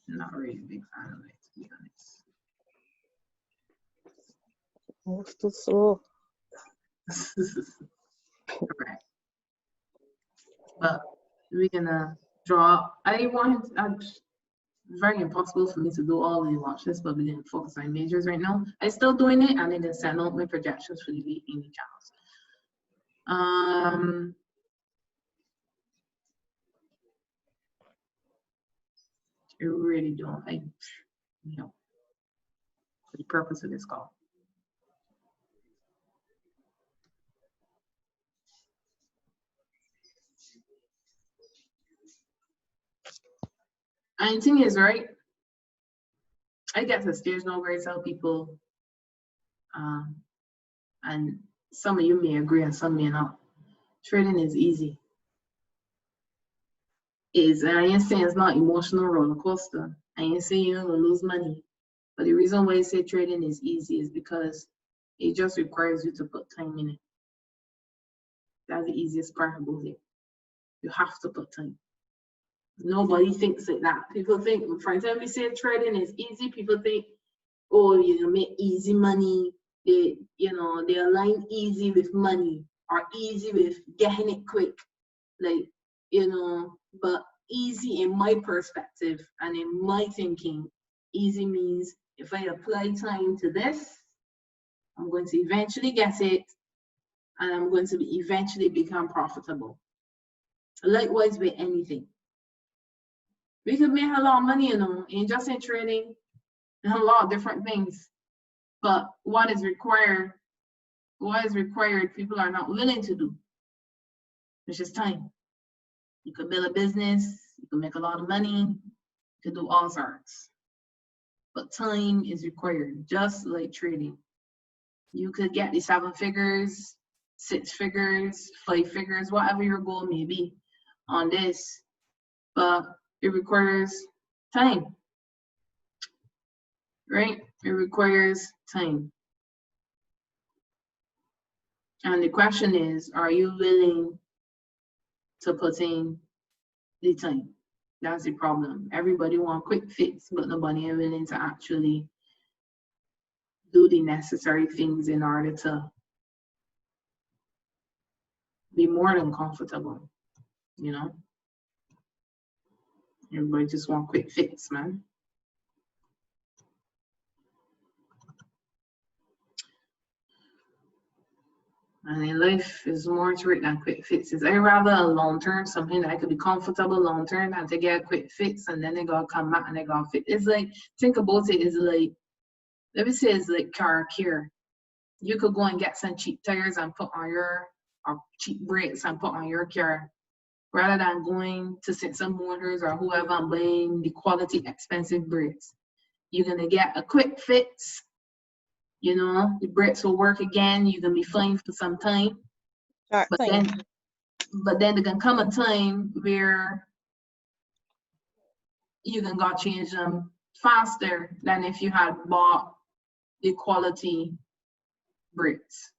Not really a big fan of it, to be honest. It's too slow. Correct. But we're gonna draw. It's very impossible for me to do all the watch lists, but we didn't focus on majors right now. I'm still doing it, and I'm gonna send out my projections for the week in the channels. I really don't. You know, for the purpose of this call. And the thing is, right, I get to a stage now where I tell people, and some of you may agree and some may not, trading is easy. I ain't saying it's not emotional roller coaster. I ain't saying you're gonna lose money. But the reason why I say trading is easy is because it just requires you to put time in it. That's the easiest part about it. You have to put time. Nobody thinks like that. People think, for example, we say trading is easy, people think, oh, you make easy money. They align easy with money or easy with getting it quick. Like, but easy in my perspective and in my thinking, easy means if I apply time to this, I'm going to eventually get it and I'm going to eventually become profitable. Likewise with anything. We could make a lot of money, in just in trading and a lot of different things. But what is required, people are not willing to do, which is time. You could build a business, you can make a lot of money, you can do all sorts. But time is required, just like trading. You could get the 7 figures, 6 figures, 5 figures, whatever your goal may be on this, but it requires time, right? It requires time. And the question is, are you willing to put in the time? That's the problem. Everybody wants quick fix, but nobody is willing to actually do the necessary things in order to be more than comfortable, Everybody just want quick fix, man. And in life is more to it than quick fixes. I rather a long term, something that I could be comfortable long term than to get a quick fix and then they gotta come back and they gotta fix. It's like, think about it, it's like, let me say it's like car care. You could go and get some cheap tires and put on or cheap brakes and put on your car, rather than going to Simpson Motors or whoever and buying the quality expensive brakes. You're gonna get a quick fix. The brakes will work again. You're gonna be fine for some time. But then there can come a time where you're gonna change them faster than if you had bought the quality bricks.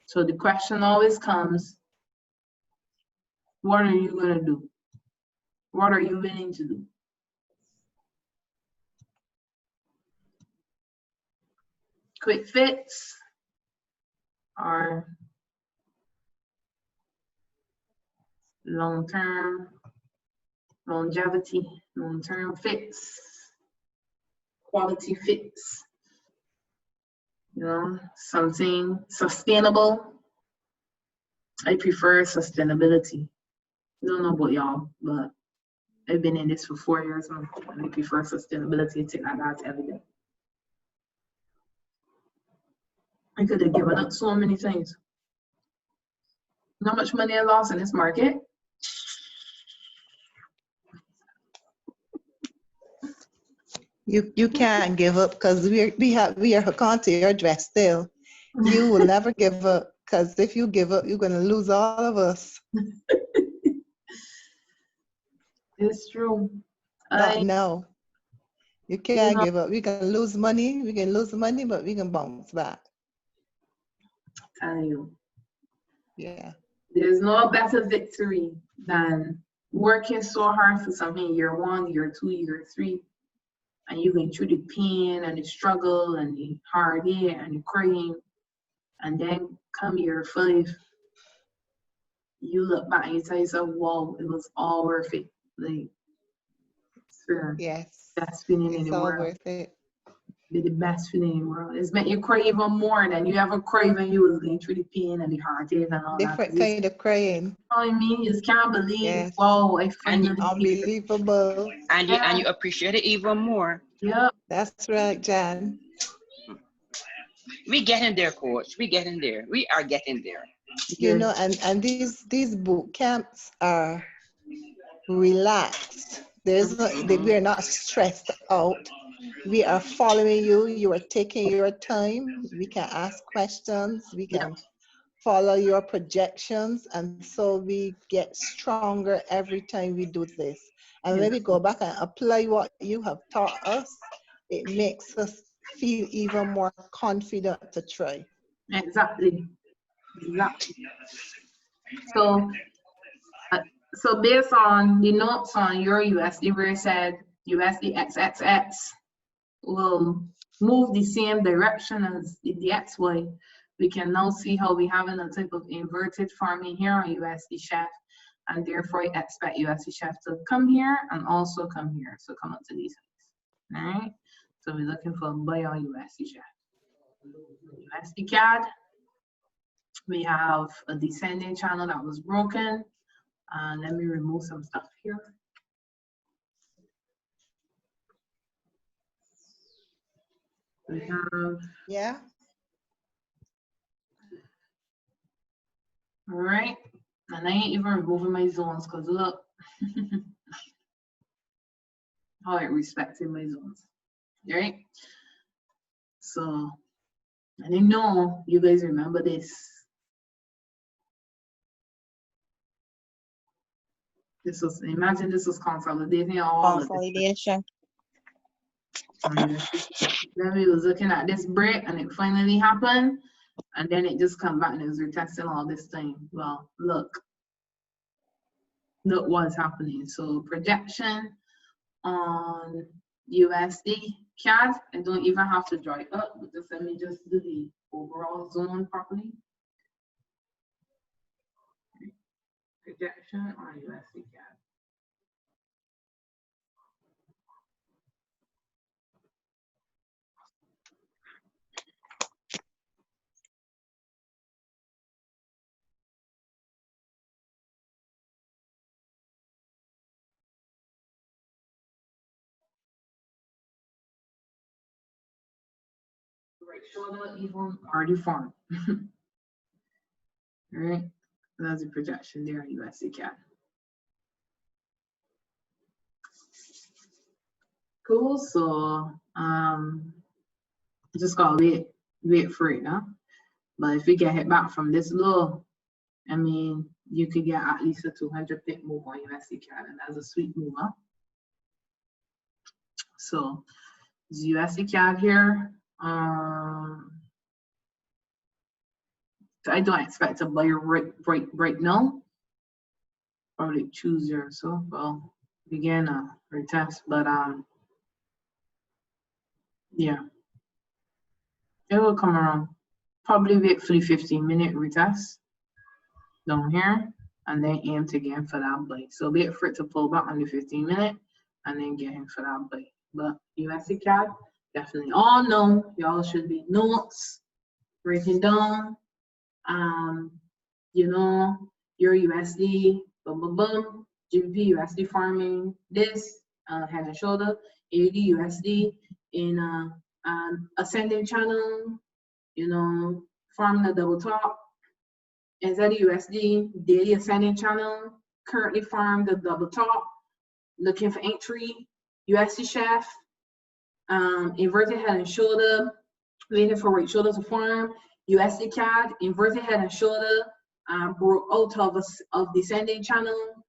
So the question always comes, what are you going to do? What are you willing to do? Quick fix or long-term longevity, long-term fix, quality fix, you know, something sustainable. I prefer sustainability. I don't know about y'all, but I've been in this for 4 years now, and I prefer sustainability. I think that's evident. I could have given up so many things. You know how much money I lost in this market? You can't give up because we are hooked to your dress still. You will never give up because if you give up, you're gonna lose all of us. It's true. No, you can't give up. We can lose money. We can lose money, but we can bounce back. Tell you. Yeah. There's no better victory than working so hard for something year 1, year 2, year 3, and you've been through the pain and the struggle and the heartache and the crying, and then come year 5, you look back and you tell yourself, wow, it was all worth it. Like, sure. Yes. Best feeling in It's the all world. worth it. Be the best feeling in the world. It's meant you cry even more than you ever cried when you was going through the pain and the heartache and all Different that. kind of crying. You know what I mean? You just can't believe, Yes. wow, I finally Unbelievable. And you appreciate it even more. Yeah. That's right, Jan. We getting there, coach. We getting there. We are getting there. You know, and these boot camps are relaxed. We are not stressed out. We are following you. You are taking your time. We can ask questions. We can follow your projections. And so we get stronger every time we do this. And when we go back and apply what you have taught us, it makes us feel even more confident to try. Exactly. So based on the notes on your USD where it said USD XXX will move the same direction as the XY, we can now see how we have a type of inverted forming here on USD Chef, and therefore I expect USD Chef to come here and also come here. So come up to these sides. All right. So we're looking for a buy on USD Chef. USD CAD. We have a descending channel that was broken. Let me remove some stuff here. We have, Yeah. all right. And I ain't even removing my zones because look how it respected my zones. All right. So I didn't know you guys remember this. Imagine this was consolidating all Consolidation. of this. Then we was looking at this break and it finally happened, and then it just come back and it was retesting all this time. Well, look what's happening. So projection on USD CAD, I don't even have to draw it up, but just let me just do the overall zone properly. Projection on USD CAD. Right shoulder even already formed. All right, that's the projection there in USD CAD. Cool. So just gotta wait for it now. But if we get hit back from this low, I mean, you could get at least a 200 pip move on USD CAD, and that's a sweet move, huh? So it's USD CAD here. I don't expect to buy right now. Probably choose here. So well, begin a retest, but yeah, it will come around. Probably wait for the 15-minute retest down here, and then aim to get in for that buy. So wait for it to pull back on the 15-minute, and then get in for that buy. But USD CAD, definitely all know y'all should be notes, breaking down, you know, your USD, boom, boom, boom, GBP, USD farming, this, head and shoulder, AUD, USD in an ascending channel, you know, farming a double top, NZD, USD, daily ascending channel, currently farmed a double top, looking for entry, USD chef, inverted head and shoulder, waiting for right shoulder to form, USD CAD, inverted head and shoulder, broke out of descending channel,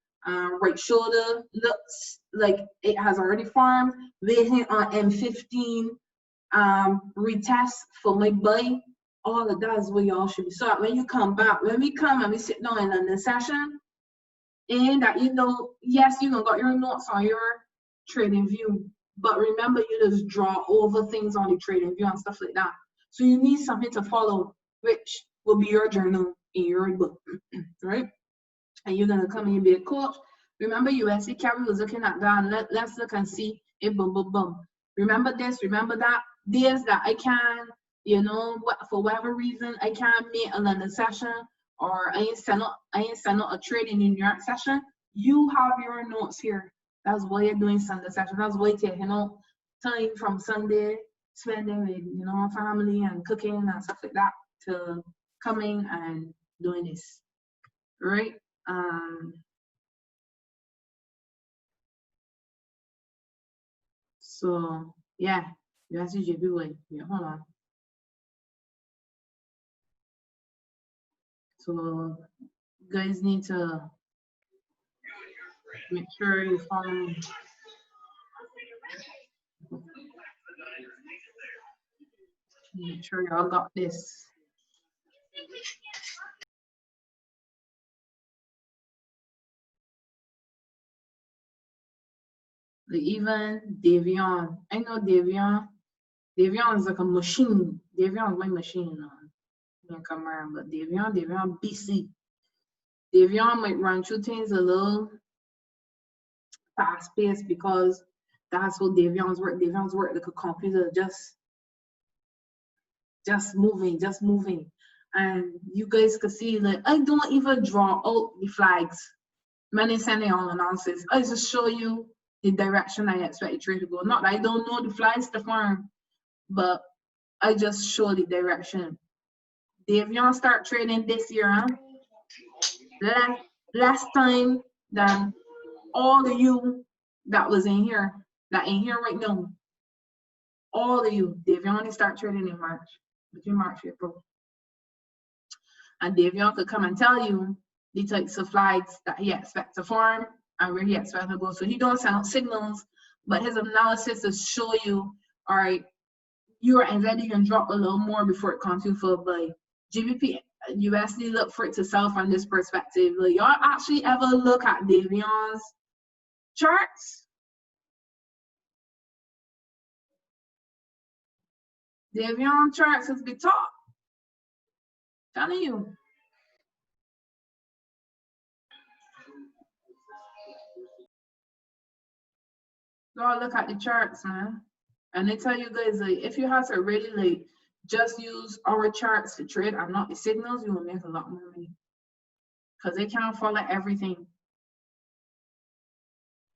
right shoulder looks like it has already formed, waiting on M15 retest for my buy. All of that is what y'all should be. So when you come back, when we come and we sit down in the session, and that you know, yes, you got your notes on your trading view, but remember you just draw over things on the trading view and stuff like that. So you need something to follow, which will be your journal in your book, right? And you're gonna come and be a coach. Remember USD CAD was looking at that, and let's look and see it, boom, boom, boom. Remember this, remember that. Days that I can, you know, for whatever reason, I can't meet a London session, or I ain't send out a trade in New York session. You have your notes here. That's why you're doing Sunday session. That's why you're taking out time from Sunday, spending with, you know, family and cooking and stuff like that, to coming and doing this, right? So yeah, USD JPY. Yeah, hold on. So you guys need to make sure you follow. Make sure y'all got this. Like even Davion, I know Davion. Davion is like a machine. Davion is my machine. Come around, but Davion BC. Davion might run through things a little fast paced because that's what Davion's work. Davion's work like a computer, just moving. And you guys can see, like, I don't even draw out the flags. Many sending on analysis. I just show you the direction I expect the trade to go. Not that I don't know the flags to farm, but I just show the direction. Davion start trading this year, huh? Last time than all of you that was in here, that in here right now, all of you, Davion only start trading in March, between March and April. And Davion could come and tell you the types of flags that he expects to form and where he expects to go. So he don't send out signals, but his analysis is show you, all right, your NZD can drop a little more before it comes to full buy. GBP, USD, look for it to sell from this perspective. Like, y'all actually ever look at Davion's charts? Davion charts is the top. Telling you. Y'all look at the charts, man. And they tell you guys, like, if you have to really, like, just use our charts to trade and not the signals, you will make a lot more money. Because they can't follow everything.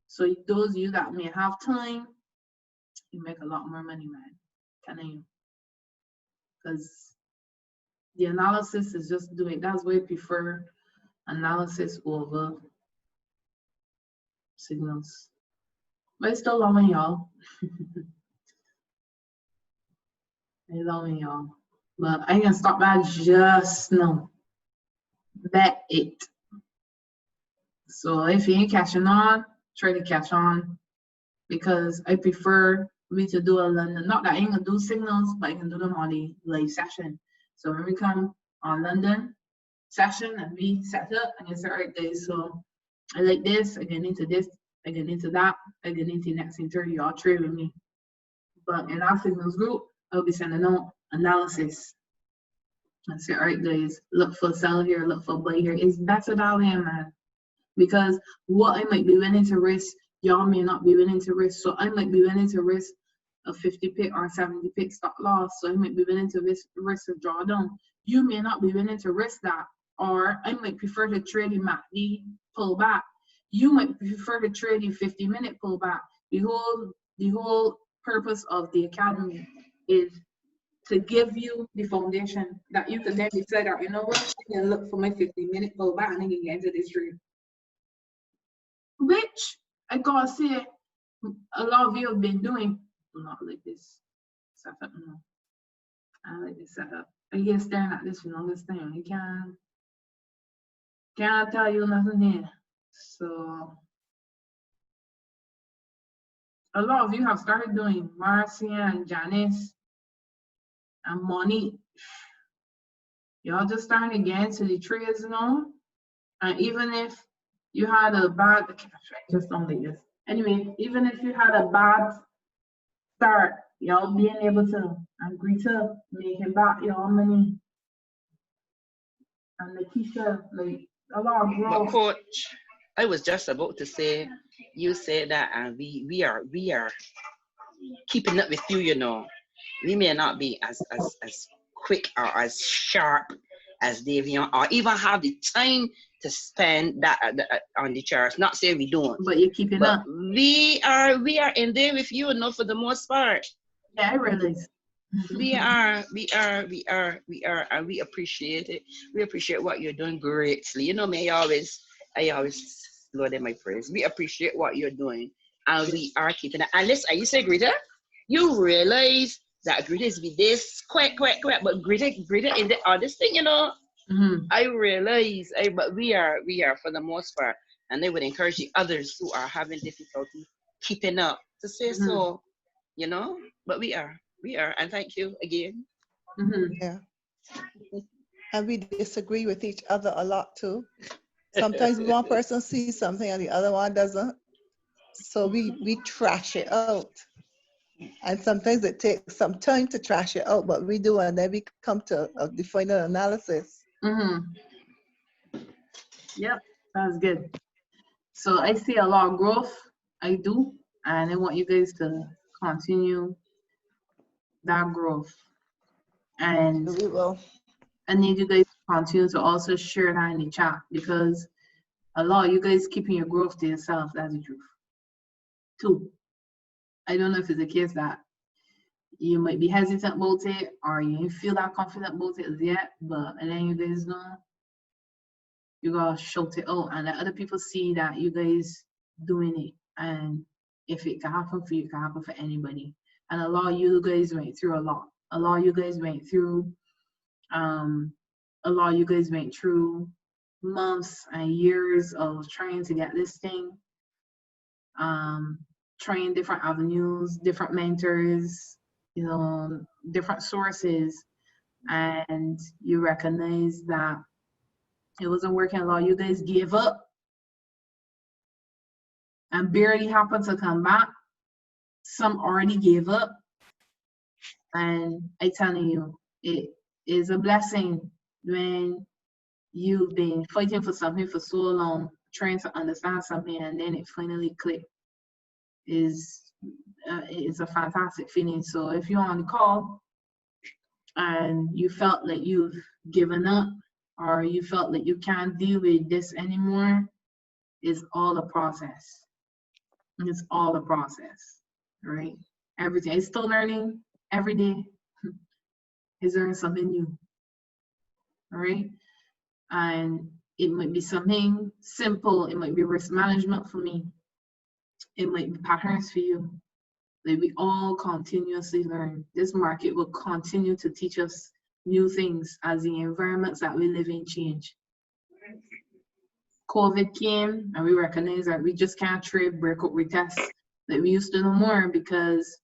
So those of you that may have time, you make a lot more money, man. Telling you. Because the analysis is just doing, that's why I prefer analysis over signals. But it's still loving y'all. I love y'all. But I can stop by just now. Bet it. So if you ain't catching on, try to catch on, because I prefer we to do a London. Not that I ain't gonna do signals, but I can do them on the live session. So when we come on London session and we set up and it's all right, guys. So I like this, I get into this, I get into that, I get into next interview, y'all trade with me. But in our signals group, I'll be sending out analysis. I say, all right, guys, look for sell here, look for buy here. It's better that way, man. Because what I might be willing to risk, y'all may not be willing to risk. So I might be willing to risk a 50 pick or 70 pick stop loss. So I might be willing to risk a drawdown. You may not be willing to risk that. Or I might prefer to trade the MACD pullback. You might prefer to trade the 50-minute pullback. The whole purpose of the academy is to give you the foundation that you can then decide that, you know what, I can look for my 50-minute pullback and I can get into this trade. Which I gotta say, a lot of you have been doing. Not like this setup, no. I like this setup. I get staring at this for the longest time. I can't tell you nothing here. So a lot of you have started doing. Marcia and Janice and Monique. Y'all just starting to get into the trades, you know. And even if you had a bad, just don't like this. Anyway, even if you had a bad start, y'all being able to agree to making back your money. And Lakeisha, like a lot of growth. But coach, I was just about to say, you said that, and we are keeping up with you, you know. We may not be as quick or as sharp as Davion, or even have the time to spend that on the charts. Not say we don't, but you're keeping up. We are in there with you, you know, for the most part. Yeah, I realize. We are, and we appreciate it. We appreciate what you're doing greatly. You know me, I always load in my praise. We appreciate what you're doing, and we are keeping it. And listen, you say, Greta, you realize that Greta is with this quick, but Greta in the other thing, you know. Mm-hmm. I realize, but we are for the most part, and they would encourage the others who are having difficulty keeping up to say so, you know. But we are, and thank you again. Mm-hmm. Yeah, and we disagree with each other a lot too. Sometimes one person sees something and the other one doesn't, so we trash it out. And sometimes it takes some time to trash it out, but we do, and then we come to the final analysis. Mm-hmm. Yep, that's good. So I see a lot of growth. I do, and I want you guys to continue that growth. And We will. I need you guys to continue to also share that in the chat, because a lot of you guys keeping your growth to yourself. That's the truth. 2, I don't know if it's the case that you might be hesitant about it or you don't feel that confident about it as yet, but and then you guys know you gotta shout it out and let other people see that you guys doing it. And if it can happen for you, it can happen for anybody. And a lot of you guys went through a lot. A lot of you guys went through months and years of trying to get this thing, trying different avenues, different mentors, you know, different sources, and you recognize that it wasn't working. A lot of you guys gave up and barely happened to come back. Some already gave up, and I telling you, it is a blessing when you've been fighting for something for so long, trying to understand something, and then it finally clicked. It's a fantastic feeling. So if you're on the call and you felt like you've given up or you felt like you can't deal with this anymore, it's all a process. It's all a process, right? Everything. I'm still learning every day. Is learning something new, all right? And it might be something simple. It might be risk management for me. It might be patterns for you. Like we all continuously learn. This market will continue to teach us new things as the environments that we live in change. COVID came and we recognized that we just can't trade breakout retests like we used to no more because,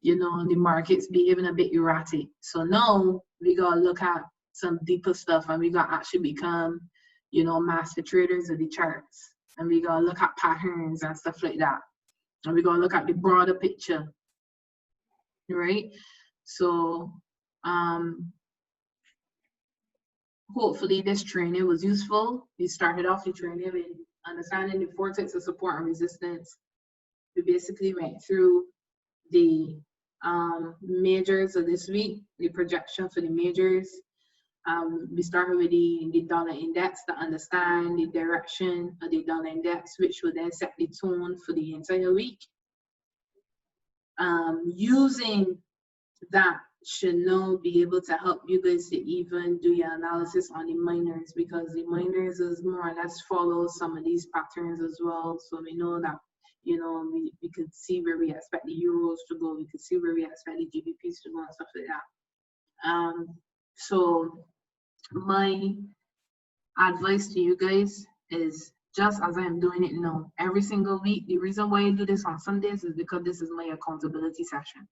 you know, the market's behaving a bit erratic. So now we gotta look at some deeper stuff and we gotta actually become, you know, master traders of the charts. And we gotta look at patterns and stuff like that. And we gotta look at the broader picture, right? So hopefully this training was useful. We started off the training with understanding the four types of support and resistance. We basically went through the majors of this week, the projection for the majors. We started with the dollar index to understand the direction of the dollar index, which will then set the tone for the entire week. Using that should now be able to help you guys to even do your analysis on the minors, because the minors is more or less follow some of these patterns as well. So we know that, you know, we could see where we expect the euros to go, we could see where we expect the GBPs to go and stuff like that. So my advice to you guys is just as I am doing it now, every single week. The reason why I do this on Sundays is because this is my accountability session.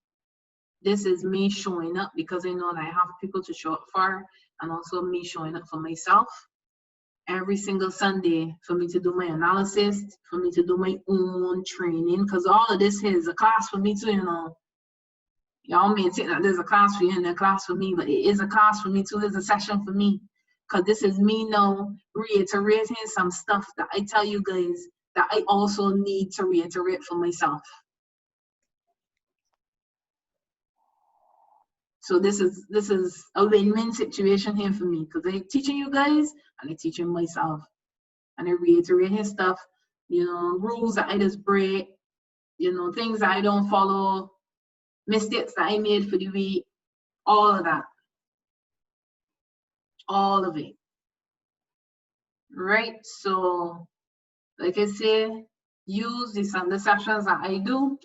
This is me showing up because I know that I have people to show up for, and also me showing up for myself every single Sunday for me to do my analysis, for me to do my own training, because all of this is a class for me too, you know. Y'all may think that there's a class for you and a class for me, but it is a class for me too. It's a session for me, because this is me now reiterating some stuff that I tell you guys that I also need to reiterate for myself. So this is a win-win situation here for me, because I'm teaching you guys and I'm teaching myself, and I reiterating stuff, you know, rules that I just break, you know, things that I don't follow, mistakes that I made for the week, all of that, all of it, right? So like I say, use the Sunday sessions that I do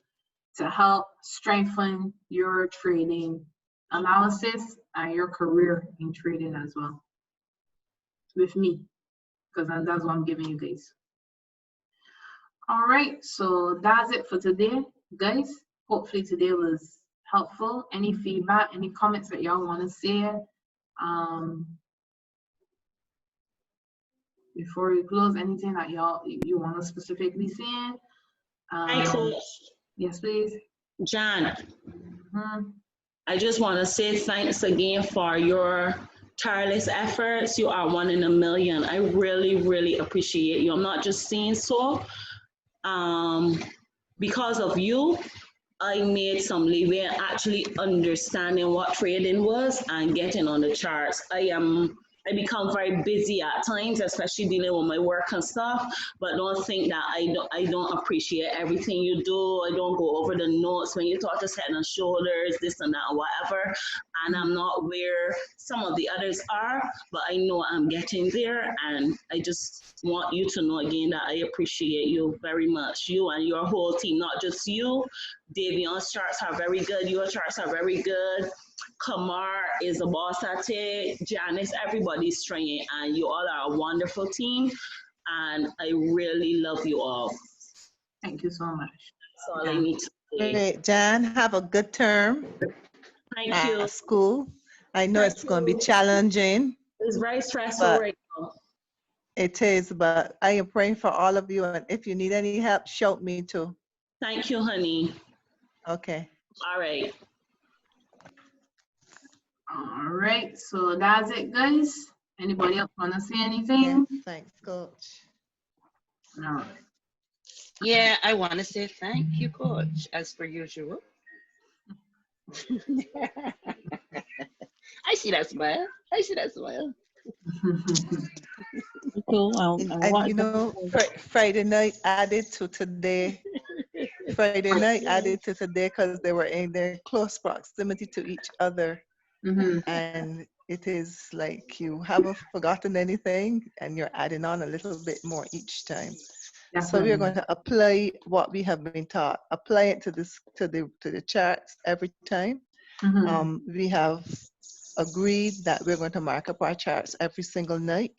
to help strengthen your trading analysis and your career in trading as well with me, because that's what I'm giving you guys. All right, so that's it for today, guys. Hopefully today was helpful. Any feedback, any comments that y'all want to say before we close? Anything that you want to specifically say? Hi, Coach. Yes, please. John, I just want to say thanks again for your tireless efforts. You are one in a million. I really, really appreciate you. I'm not just saying so. Because of you, I made some leeway in actually understanding what trading was and getting on the charts. I become very busy at times, especially dealing with my work and stuff, but don't think that I don't appreciate everything you do. I don't go over the notes when you talk to head and shoulders, this and that, whatever. And I'm not where some of the others are, but I know I'm getting there. And I just want you to know again that I appreciate you very much. You and your whole team, not just you. Davion's charts are very good. Your charts are very good. Kamar is a boss at it. Janice, everybody's training, and you all are a wonderful team. And I really love you all. Thank you so much. That's all I need to say. Great, Jan, have a good term Thank at you. school. I know it's going to be challenging. It's very stressful But right now. it is, but I am praying for all of you. And if you need any help, shout me too. Thank you, honey. Okay. All right. All right, so that's it, guys. Anybody else want to say anything? Yes, thanks, Coach. No. Yeah, I want to say thank you, Coach, as per usual. I see that smile. I see that smile. Cool. And you know, Friday night added to today. Friday night added to today because they were in their close proximity to each other. And it is like you haven't forgotten anything and you're adding on a little bit more each time. So we are going to apply what we have been taught, apply it to the charts every time. We have agreed that we're going to mark up our charts every single night.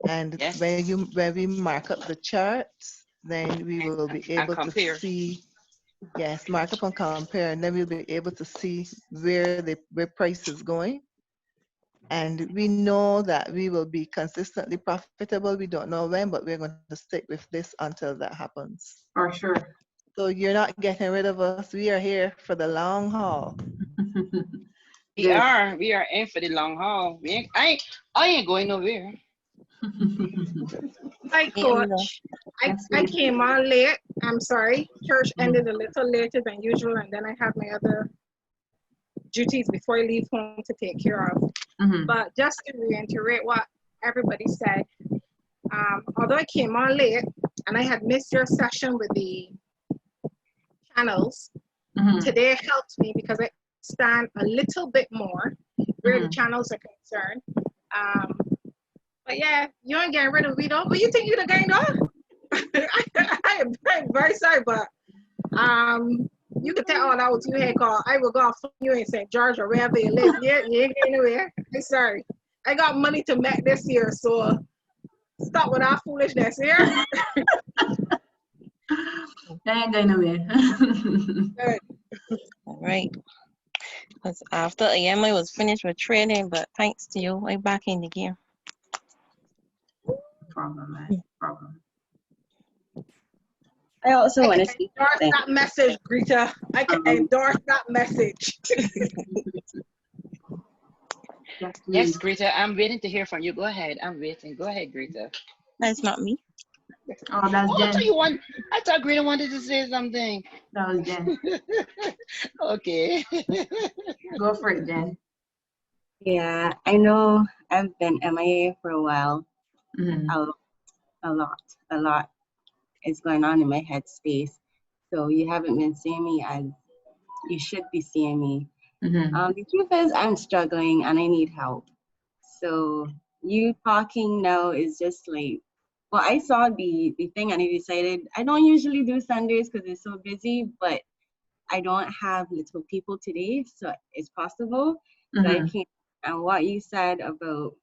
And Yes. when we mark up the charts, then we will be And able to compare. see, yes, mark up and compare, and then we'll be able to see where price is going. And we know that we will be consistently profitable. We don't know when, but we're going to stick with this until that happens. For sure. So you're not getting rid of us. We are here for the long haul. We are in for the long haul. I ain't going nowhere. Hi, Yeah, we know. Coach. I came on late. I'm sorry. Church ended a little later than usual, and then I have my other duties before I leave home to take care of. But just to reiterate what everybody said, although I came on late and I had missed your session with the channels, today helped me because I understand a little bit more where the channels are concerned. But yeah, you ain't getting rid of me though. But you think you're the gang dog? I'm very sorry, but you can tell all that what you had called. I will go off you in St. George or wherever you live. Yeah, you ain't going anywhere. I'm sorry. I got money to make this year, so stop with our foolishness here. They ain't going nowhere. Good. All right. Because after AMI was finished with trading, but thanks to you, we're back in the game. Problem, man. Problem. I also want I to can say endorse something. that message, Greta. I can endorse that message. Yes, Greta, I'm waiting to hear from you. Go ahead. I'm waiting. Go ahead, Greta. That's not me. Oh, that's Oh, Jen. I thought Greta wanted to say something. That was Jen. Okay. Go for it, Jen. Yeah, I know I've been MIA for a while. Mm-hmm. A lot is going on in my headspace. So you haven't been seeing me as you should be seeing me. Mm-hmm. The truth is I'm struggling and I need help. So you talking now is just like, well, I saw the thing and I decided I don't usually do Sundays because it's so busy, but I don't have little people today, so it's possible. So I Mm-hmm. came, and what you said about,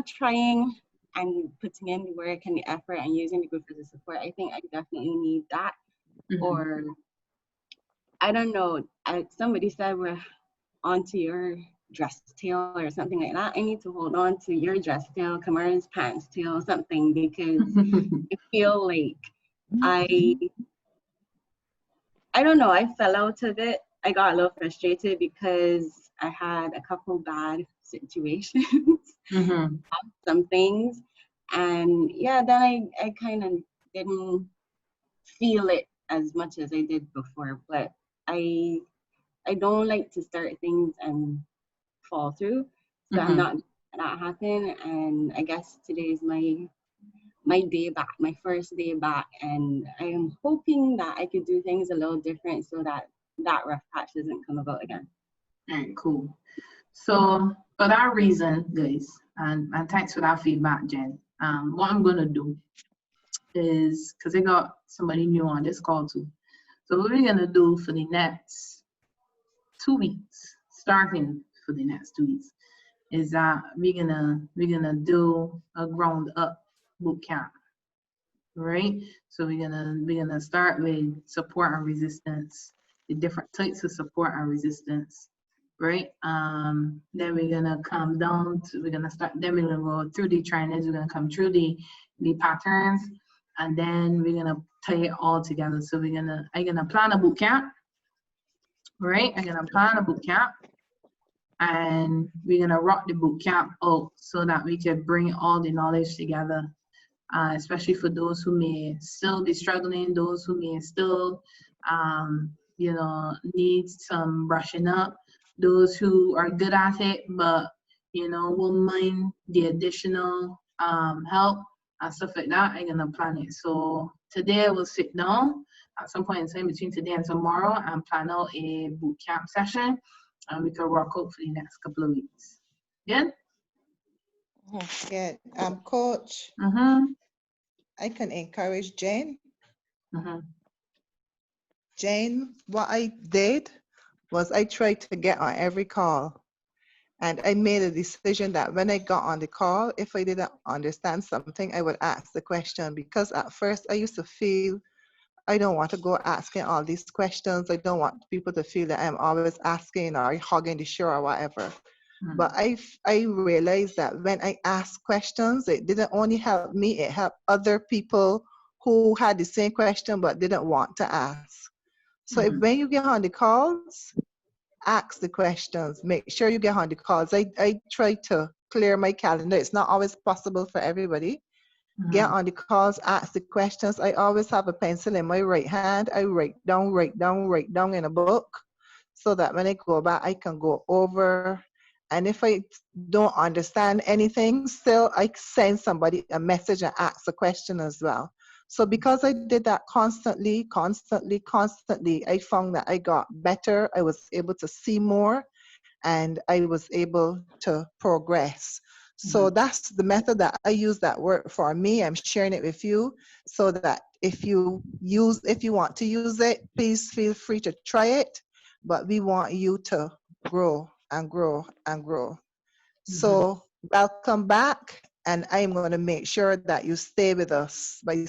trying and putting in the work and the effort and using the group as a support, I think I definitely need that. Mm-hmm. Or I don't know, somebody said we're onto your dress tail or something like that. I need to hold on to your dress tail, Kamara's pants tail, something, because I feel like I don't know, I fell out of it. I got a little frustrated because I had a couple bad situations, some things. And yeah, then I kind of didn't feel it as much as I did before. But I don't like to start things and fall through. So I'm not letting that happen. And I guess today is my day back, my first day back, and I am hoping that I could do things a little different so that rough patch doesn't come about again. All right, cool. So for that reason, guys, and thanks for that feedback, Jen. What I'm gonna do is, because I got somebody new on this call too. So what we're gonna do for the next 2 weeks, starting for the next 2 weeks, is that we're gonna do a ground up boot camp. Right? So we're gonna start with support and resistance, the different types of support and resistance, right? Then we're gonna come down to, then we're gonna go through the trainings, we're gonna come through the patterns, and then we're gonna tie it all together. So I'm gonna plan a boot camp, right? I'm gonna plan a boot camp, and we're gonna rock the boot camp out so that we can bring all the knowledge together. Especially for those who may still be struggling, those who may still, need some brushing up, those who are good at it, but, won't mind the additional help and stuff like that. I'm gonna plan it. So today we'll sit down at some point in time between today and tomorrow and plan out a boot camp session, and we can work out for the next couple of weeks. Good? Yeah, Coach, Mm-hmm. I can encourage Jane. Mm-hmm. Jane, what I did was I tried to get on every call. And I made a decision that when I got on the call, if I didn't understand something, I would ask the question, because at first I used to feel I don't want to go asking all these questions. I don't want people to feel that I'm always asking or hogging the show or whatever. But I realized that when I asked questions, it didn't only help me, it helped other people who had the same question but didn't want to ask. So if when you get on the calls, ask the questions. Make sure you get on the calls. I try to clear my calendar. It's not always possible for everybody. Get on the calls, ask the questions. I always have a pencil in my right hand. I write down in a book so that when I go back, I can go over. And if I don't understand anything, still I send somebody a message and ask a question as well. So because I did that constantly, I found that I got better. I was able to see more and I was able to progress. So that's the method that I use that worked for me. I'm sharing it with you so that if you want to use it, please feel free to try it. But we want you to grow and grow and grow. So welcome back. And I'm going to make sure that you stay with us by